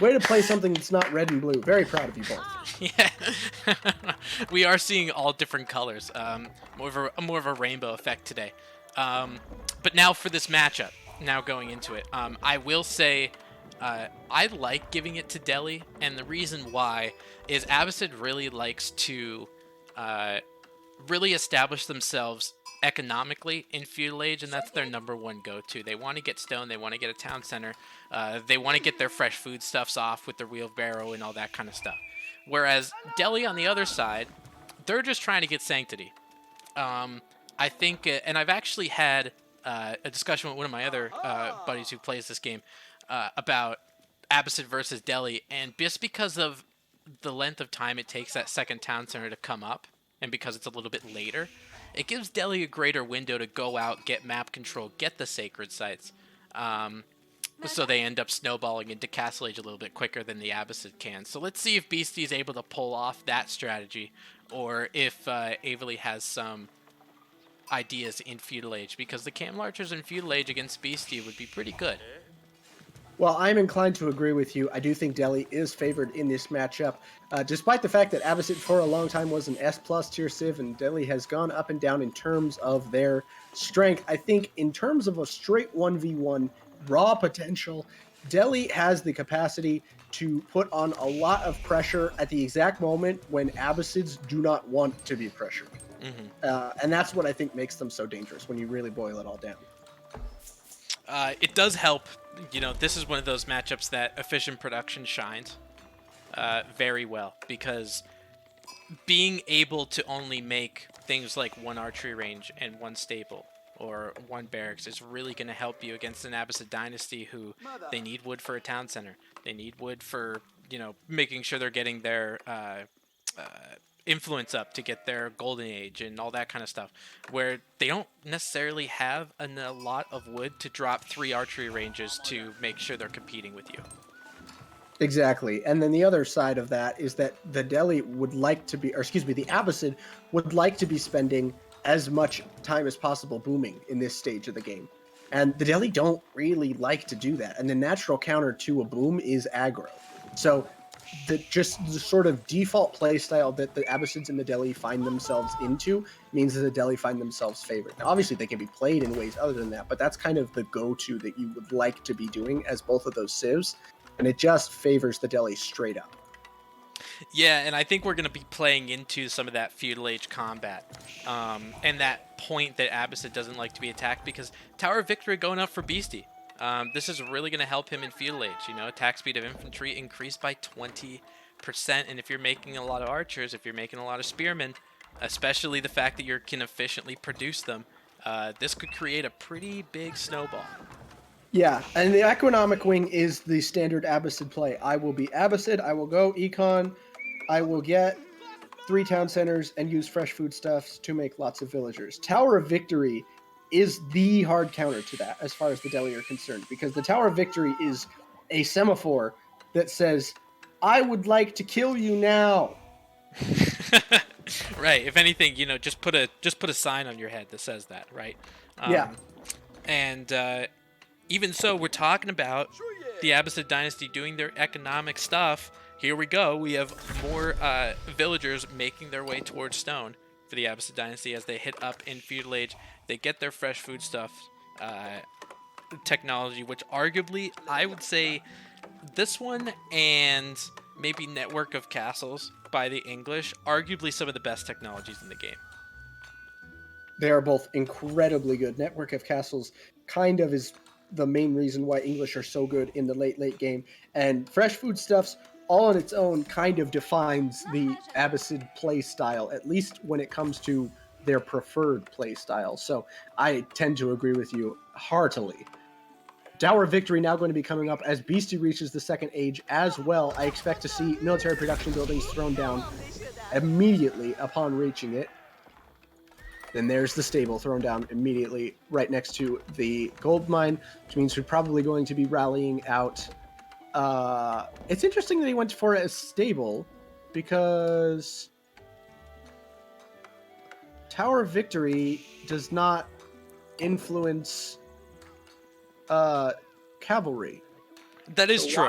Way to play something that's not red and blue. Very proud of you both. Yeah, we are seeing all different colors. More of a rainbow effect today. But now for this matchup, now going into it, I will say I like giving it to Delhi, and the reason why is Abbasid really likes to really establish themselves economically in Feudal Age, and that's their #1 go-to. They want to get stone, they want to get a town center, they want to get their fresh foodstuffs off with their wheelbarrow and all that kind of stuff. Whereas Delhi, on the other side, they're just trying to get sanctity. I think, and I've actually had a discussion with one of my other buddies who plays this game about Abbasid versus Delhi, and just because of the length of time it takes that second town center to come up, and because it's a little bit later, it gives Delhi a greater window to go out, get map control, get the sacred sites. So they end up snowballing into Castle Age a little bit quicker than the Abbasid can. So let's see if Beasty is able to pull off that strategy, or if Avely has some ideas in Feudal Age, because the Camel Archers in Feudal Age against Beasty would be pretty good. Well, I'm inclined to agree with you. I do think Delhi is favored in this matchup, despite the fact that Abbasid for a long time was an S+ tier civ, and Delhi has gone up and down in terms of their strength. I think in terms of a straight 1v1 raw potential, Delhi has the capacity to put on a lot of pressure at the exact moment when Abbasids do not want to be pressured. And that's what I think makes them so dangerous when you really boil it all down. It does help. This is one of those matchups that efficient production shines very well, because being able to only make things like one archery range and one stable or one barracks is really going to help you against an Abbasid dynasty who they need wood for a town center. They need wood for, making sure they're getting their influence up to get their golden age and all that kind of stuff, where they don't necessarily have a lot of wood to drop 3 archery ranges to make sure they're competing with you. Exactly. And then the other side of that is that the Delhi would like to be, or excuse me, the Abbasid would like to be spending as much time as possible booming in this stage of the game. And the Delhi don't really like to do that. And the natural counter to a boom is aggro. So the sort of default play style that the Abbasids and the Delhi find themselves into means that the Delhi find themselves favored. Now, obviously, they can be played in ways other than that, but that's kind of the go-to that you would like to be doing as both of those civs, and it just favors the Delhi straight up. Yeah, and I think we're going to be playing into some of that feudal age combat, and that point that Abbasid doesn't like to be attacked, because Tower of Victory going up for Beasty. This is really going to help him in feudal age. Attack speed of infantry increased by 20%, and if you're making a lot of archers, if you're making a lot of spearmen, especially the fact that you can efficiently produce them, this could create a pretty big snowball. Yeah, and the economic wing is the standard Abbasid play. I will be Abbasid, I will go Econ, I will get 3 town centers and use fresh foodstuffs to make lots of villagers. Tower of Victory is the hard counter to that as far as the Delhi are concerned, because the Tower of Victory is a semaphore that says, I would like to kill you now. Right. If anything, just put a sign on your head that says that, right? Yeah. And even so, we're talking about the Abbasid dynasty doing their economic stuff. Here we go. We have more villagers making their way towards stone for the Abbasid dynasty as they hit up in feudal age. They get their fresh foodstuff technology, which arguably I would say this one and maybe Network of Castles by the English, arguably some of the best technologies in the game. They are both incredibly good. Network of Castles kind of is the main reason why English are so good in the late game. And fresh foodstuffs all on its own kind of defines the Abbasid play style, at least when it comes to their preferred play style. So I tend to agree with you heartily. Tower of Victory now going to be coming up as Beasty reaches the second age as well. I expect to see military production buildings thrown down immediately upon reaching it. Then there's the stable thrown down immediately right next to the gold mine, which means we're probably going to be rallying out. It's interesting that he went for a stable, because Tower of Victory does not influence cavalry. That is true.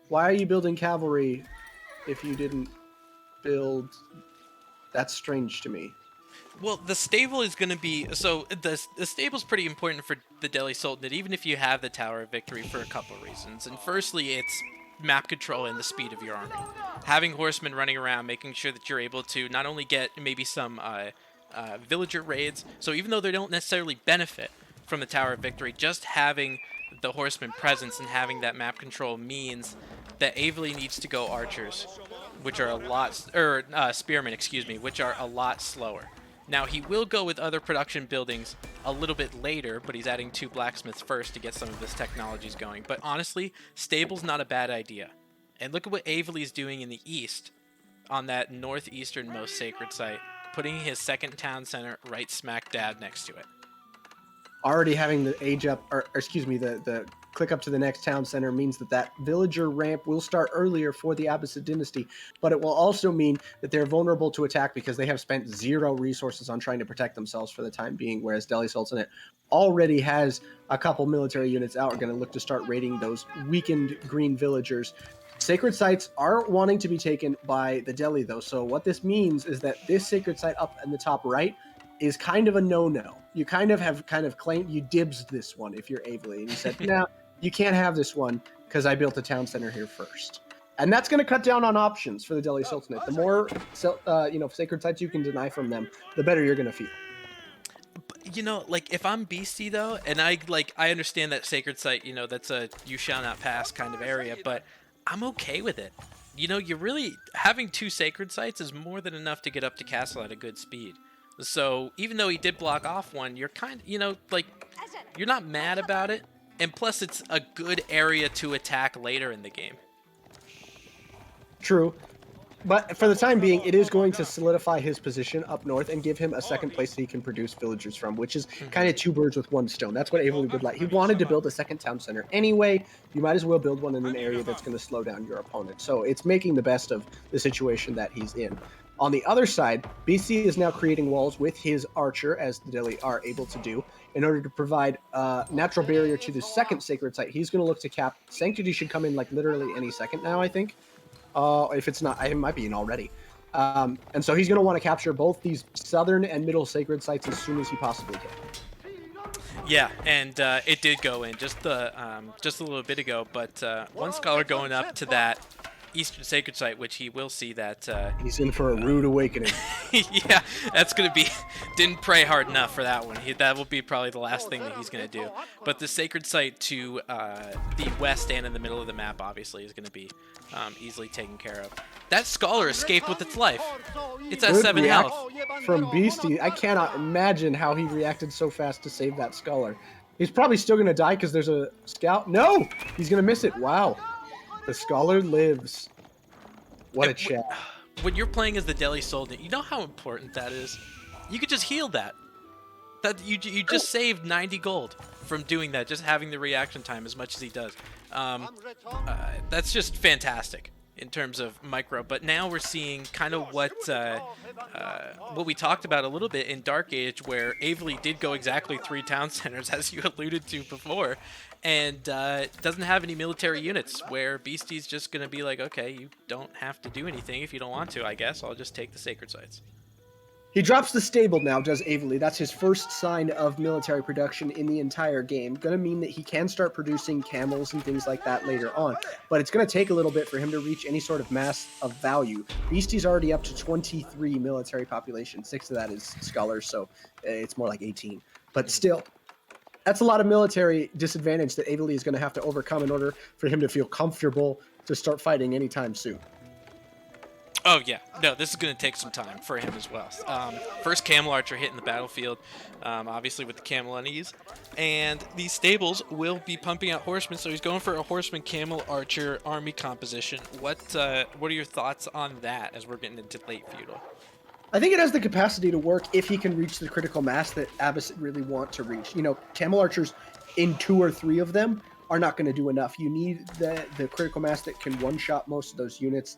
Why are you building cavalry if you didn't build? That's strange to me. Well, the stable is going to be... So, the stable's pretty important for the Delhi Sultanate, even if you have the Tower of Victory, for a couple of reasons. And firstly, it's map control and the speed of your army. Having horsemen running around, making sure that you're able to not only get maybe some villager raids, so even though they don't necessarily benefit from the Tower of Victory, just having the horseman presence and having that map control means that Avely needs to go archers, which are a lot... Or spearmen, excuse me, which are a lot slower. Now, he will go with other production buildings a little bit later, but he's adding 2 blacksmiths first to get some of his technologies going. But honestly, stable's not a bad idea. And look at what Avely's doing in the east on that northeasternmost sacred site, putting his second town center right smack dab next to it. Already having the age up, or excuse me, the click up to the next town center means that villager ramp will start earlier for the Abbasid dynasty, but it will also mean that they're vulnerable to attack because they have spent 0 resources on trying to protect themselves for the time being, whereas Delhi Sultanate already has a couple military units out, are going to look to start raiding those weakened green villagers. Sacred sites are wanting to be taken by the Delhi, though, so what this means is that this sacred site up in the top right is kind of a no-no. You have claimed you dibs this one if you're Avely, and you said, no, you can't have this one because I built a town center here first. And that's going to cut down on options for the Delhi Sultanate. The more sacred sites you can deny from them, the better you're going to feel. Like if I'm Beasty though, and I understand that sacred site, that's a you shall not pass kind of area, but I'm okay with it. You're really having 2 sacred sites is more than enough to get up to castle at a good speed. So even though he did block off one, you're you're not mad about it. And plus, it's a good area to attack later in the game. True. But for the time being, it is going to solidify his position up north and give him a second place that he can produce villagers from, which is kind of 2 birds with 1 stone. That's what Avely would like. He wanted to build a second town center anyway. You might as well build one in an area that's going to slow down your opponent. So it's making the best of the situation that he's in. On the other side, BC is now creating walls with his archer, as the Delhi are able to do, in order to provide a natural barrier to the second sacred site. He's going to look to cap. Sanctity should come in literally any second now, I think. If it's not, it might be in already. And so he's going to want to capture both these southern and middle sacred sites as soon as he possibly can. Yeah, and it did go in just a little bit ago, but one scholar going up to that eastern sacred site, which he will see that he's in for a rude awakening. Yeah, that's gonna be didn't pray hard enough for that one. That will be probably the last thing that he's gonna do. But the sacred site to the west and in the middle of the map obviously is gonna be easily taken care of. That scholar escaped with its life. It's at 7 health from Beasty. I cannot imagine how he reacted so fast to save that scholar. He's probably still gonna die because there's a scout. No, he's gonna miss it. Wow. The scholar lives. What a chat. When you're playing as the Delhi Sultan, you know how important that is? You could just heal that. You just saved 90 gold from doing that, just having the reaction time as much as he does. That's just fantastic in terms of micro. But now we're seeing kind of what we talked about a little bit in Dark Age, where Avely did go exactly 3 town centers, as you alluded to before, and doesn't have any military units, where Beasty's just going to be like, okay, you don't have to do anything if you don't want to, I guess. I'll just take the sacred sites. He drops the stable now, does Avely. That's his first sign of military production in the entire game. Going to mean that he can start producing camels and things like that later on. But it's going to take a little bit for him to reach any sort of mass of value. Beasty's already up to 23 military population. 6 of that is scholars, so it's more like 18. But still, that's a lot of military disadvantage that Avely is going to have to overcome in order for him to feel comfortable to start fighting anytime soon. Oh, yeah. No, this is going to take some time for him as well. First camel archer hitting the battlefield, obviously with the camel unease. And these stables will be pumping out horsemen, so he's going for a horseman, camel, archer, army composition. What are your thoughts on that as we're getting into late feudal? I think it has the capacity to work if he can reach the critical mass that Abbasid really want to reach. Camel archers in 2 or 3 of them are not going to do enough. You need the critical mass that can one-shot most of those units.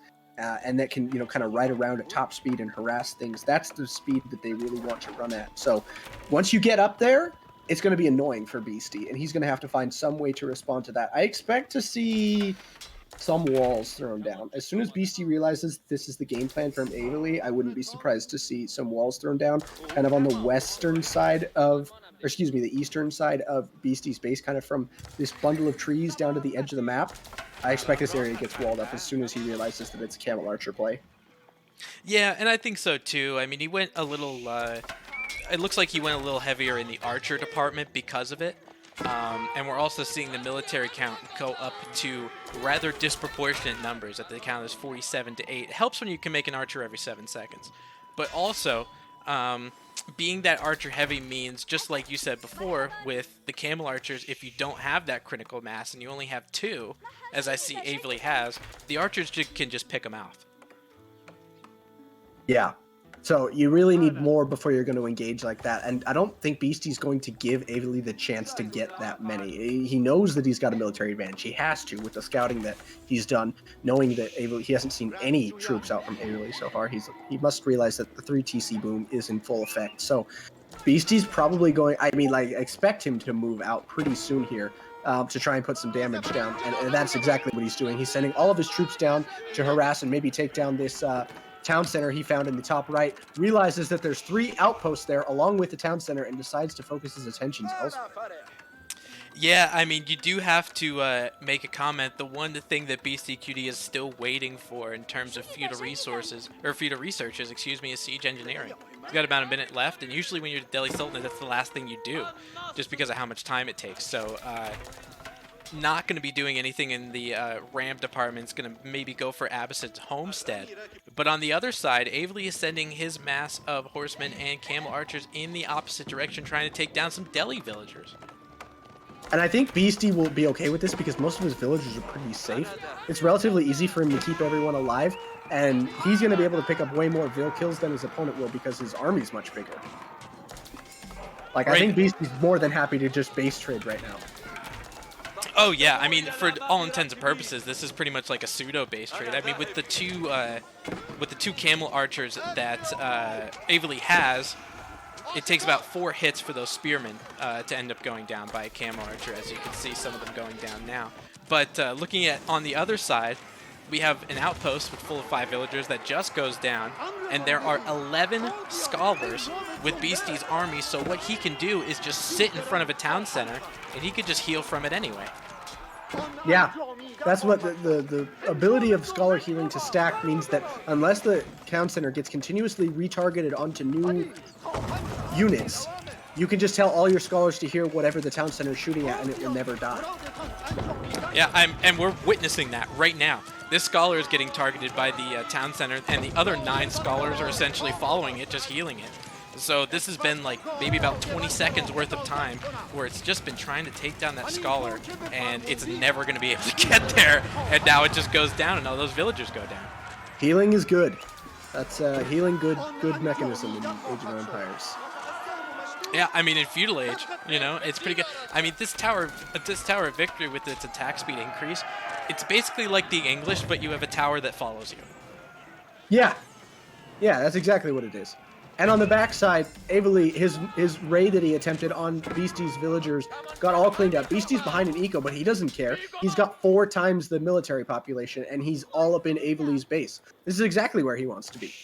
And that can, kind of ride around at top speed and harass things. That's the speed that they really want to run at. So once you get up there, it's going to be annoying for Beasty, and he's going to have to find some way to respond to that. I expect to see some walls thrown down. As soon as Beasty realizes this is the game plan from Avely, I wouldn't be surprised to see some walls thrown down kind of on the western side of, the eastern side of Beasty's base, kind of from this bundle of trees down to the edge of the map. I expect this area gets walled up as soon as he realizes that it's a camel archer play. Yeah, and I think so too. I mean, he went a little, it looks like he went a little heavier in the archer department because of it. And we're also seeing the military count go up to rather disproportionate numbers. At the count is 47 to 8. It helps when you can make an archer every 7 seconds. But also, being that archer heavy means, just like you said before, with the camel archers, if you don't have that critical mass and you only have 2, as I see Avely has, the archers can just pick them off. Yeah. So you really need more before you're going to engage like that. And I don't think Beasty's going to give Avely the chance to get that many. He knows that he's got a military advantage. He has to, with the scouting that he's done, knowing that Avely, he hasn't seen any troops out from Avely so far. He must realize that the 3 TC boom is in full effect. So Beasty's probably going, I mean, like, expect him to move out pretty soon here. To try and put some damage down. And that's exactly what he's doing. He's sending all of his troops down to harass and maybe take down this town center he found in the top right, realizes that there's 3 outposts there along with the town center, and decides to focus his attentions elsewhere. Yeah, I mean, you do have to make a comment. The one thing that Beastyqt is still waiting for in terms of feudal resources, or feudal researches, excuse me, is siege engineering. He's got about a minute left, and usually when you're Delhi Sultanate, that's the last thing you do, just because of how much time it takes. So, not going to be doing anything in the ram department. It's going to maybe go for Abbasid's homestead. But on the other side, Avely is sending his mass of horsemen and camel archers in the opposite direction, trying to take down some Delhi villagers. And I think Beasty will be okay with this because most of his villagers are pretty safe. It's relatively easy for him to keep everyone alive, and he's going to be able to pick up way more Vil kills than his opponent will because his army's much bigger. Like, right. I think Beasty's more than happy to just base trade right now. Oh yeah, I mean, for all intents and purposes, this is pretty much like a pseudo base trade. I mean, with the two camel archers that Avely has, it takes about 4 hits for those spearmen to end up going down by a camel archer, as you can see some of them going down now. But looking at on the other side, we have an outpost full of 5 villagers that just goes down, and there are 11 scholars with Beasty's army, so what he can do is just sit in front of a town center, and he could just heal from it anyway. Yeah, that's what the ability of Scholar Healing to stack means, that unless the town center gets continuously retargeted onto new units, you can just tell all your scholars to hear whatever the town center is shooting at, and it will never die. Yeah, and we're witnessing that right now. This scholar is getting targeted by the town center, and the other 9 scholars are essentially following it, just healing it. So this has been like maybe about 20 seconds worth of time where it's just been trying to take down that scholar, and it's never going to be able to get there, and now it just goes down and all those villagers go down. Healing is good. That's healing good mechanism in Age of Empires. Yeah, I mean, in Feudal Age, you know, it's pretty good. I mean, this Tower of Victory with its attack speed increase, it's basically like the English, but you have a tower that follows you. Yeah, that's exactly what it is. And on the backside, Avely, his raid that he attempted on Beasty's villagers got all cleaned up. Beasty's behind an eco, but he doesn't care. He's got 4 times the military population, and he's all up in Avely's base. This is exactly where he wants to be.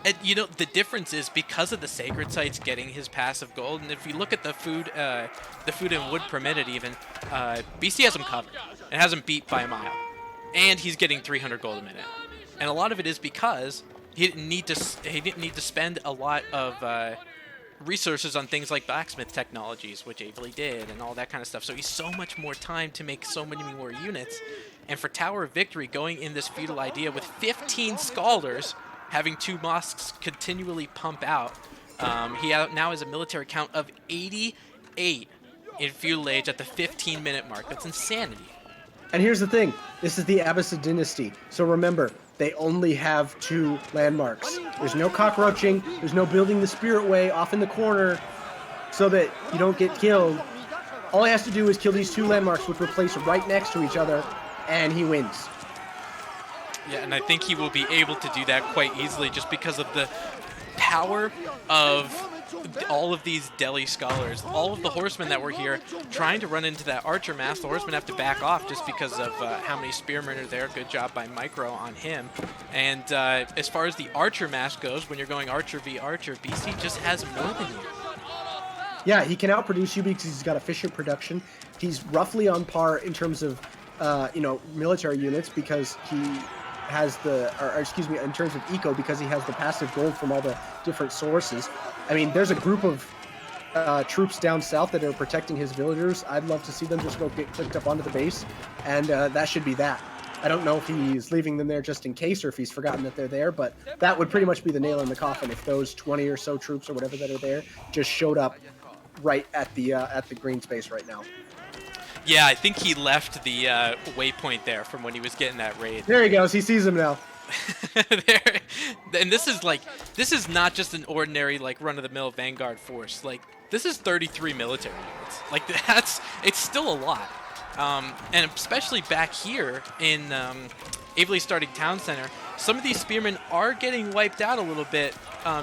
And, you know, the difference is because of the sacred sites getting his passive gold, and if you look at the food and wood permitted even, Beasty has him covered. It has him beat by a mile. And he's getting 300 gold a minute. And a lot of it is because he didn't need to spend a lot of resources on things like blacksmith technologies, which Avely did, and all that kind of stuff. So he's so much more time to make so many more units. And for Tower of Victory, going in this feudal idea with 15 scholars, having 2 mosques continually pump out, he now has a military count of 88 in feudal age at the 15-minute mark. That's insanity. And here's the thing. This is the Abbasid dynasty. So remember, they only have 2 landmarks. There's no cockroaching. There's no building the spirit way off in the corner so that you don't get killed. All he has to do is kill these 2 landmarks, which were placed right next to each other, and he wins. Yeah, and I think he will be able to do that quite easily just because of the power of all of these Delhi scholars. All of the horsemen that were here trying to run into that archer mass, the horsemen have to back off just because of how many spearmen are there. Good job by Micro on him. And as far as the archer mass goes, when you're going archer v archer, BC just has more than you. Yeah, he can outproduce you because he's got efficient production. He's roughly on par in terms of military units because he has in terms of eco, because he has the passive gold from all the different sources. I mean, there's a group of troops down south that are protecting his villagers. I'd love to see them just go get clicked up onto the base, and that should be that. I don't know if he's leaving them there just in case or if he's forgotten that they're there, but that would pretty much be the nail in the coffin if those 20 or so troops or whatever that are there just showed up right at the green space right now. Yeah, I think he left the waypoint there from when he was getting that raid. There he goes. He sees him now. There, and this is not just an ordinary like run-of-the-mill Vanguard force. Like, this is 33 military units. Like, it's still a lot. And especially back here in Avely starting town center, some of these spearmen are getting wiped out a little bit,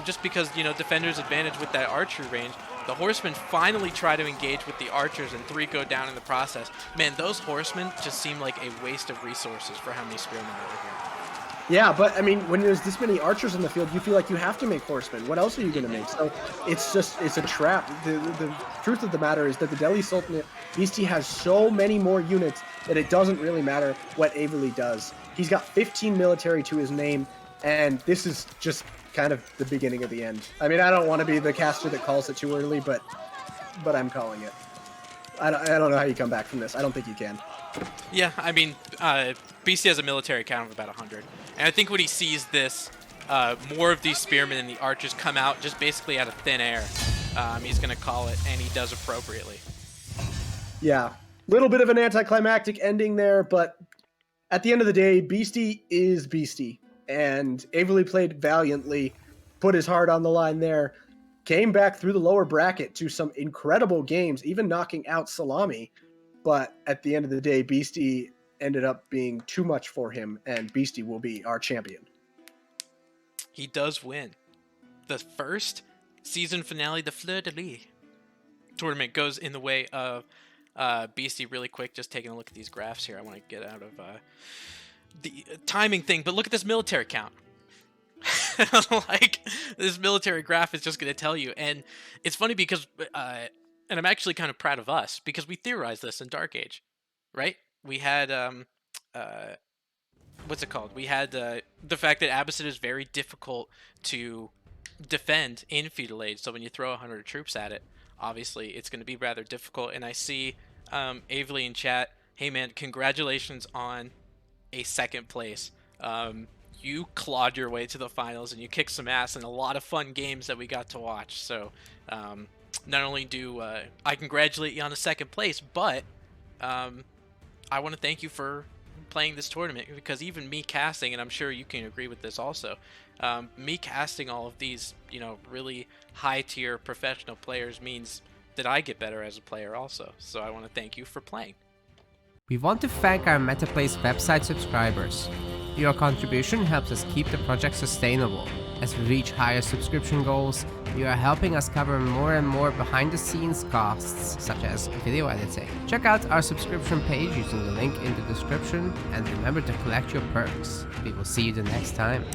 just because, you know, defenders advantage with that archery range. The horsemen finally try to engage with the archers, and 3 go down in the process. Man, those horsemen just seem like a waste of resources for how many spearmen are over here. Yeah, but I mean, when there's this many archers in the field, you feel like you have to make horsemen. What else are you going to make? So it's a trap. The truth of the matter is that the Delhi Sultanate, Beasty has so many more units that it doesn't really matter what Avely does. He's got 15 military to his name, and this is just kind of the beginning of the end. I mean, I don't want to be the caster that calls it too early, but I'm calling it. I don't know how you come back from this. I don't think you can. Yeah, I mean, Beasty has a military count of about 100. And I think when he sees this, more of these spearmen and the archers come out just basically out of thin air, he's going to call it, and he does appropriately. Yeah, little bit of an anticlimactic ending there, but at the end of the day, Beasty is Beasty. And Avely played valiantly, put his heart on the line there, came back through the lower bracket to some incredible games, even knocking out Salami. But at the end of the day, Beasty ended up being too much for him, and Beasty will be our champion. He does win. The first season finale, the Fleur-de-lis tournament, goes in the way of Beasty. Really quick, just taking a look at these graphs here. I want to get out of the timing thing, but look at this military count. Like, this military graph is just going to tell you. And it's funny because... and I'm actually kind of proud of us, because we theorized this in Dark Age, right? We had, what's it called? We had the fact that Abbasid is very difficult to defend in Feudal Age, so when you throw 100 troops at it, obviously it's going to be rather difficult. And I see Avely in chat, hey man, congratulations on a second place. You clawed your way to the finals, and you kicked some ass in a lot of fun games that we got to watch, so... not only do I congratulate you on the second place, but I want to thank you for playing this tournament, because even me casting, and I'm sure you can agree with this also, me casting all of these, you know, really high-tier professional players means that I get better as a player also. So I want to thank you for playing. We want to thank our MetaPlace website subscribers. Your contribution helps us keep the project sustainable. As we reach higher subscription goals, you are helping us cover more and more behind-the-scenes costs, such as video editing. Check out our subscription page using the link in the description, and remember to collect your perks. We will see you the next time.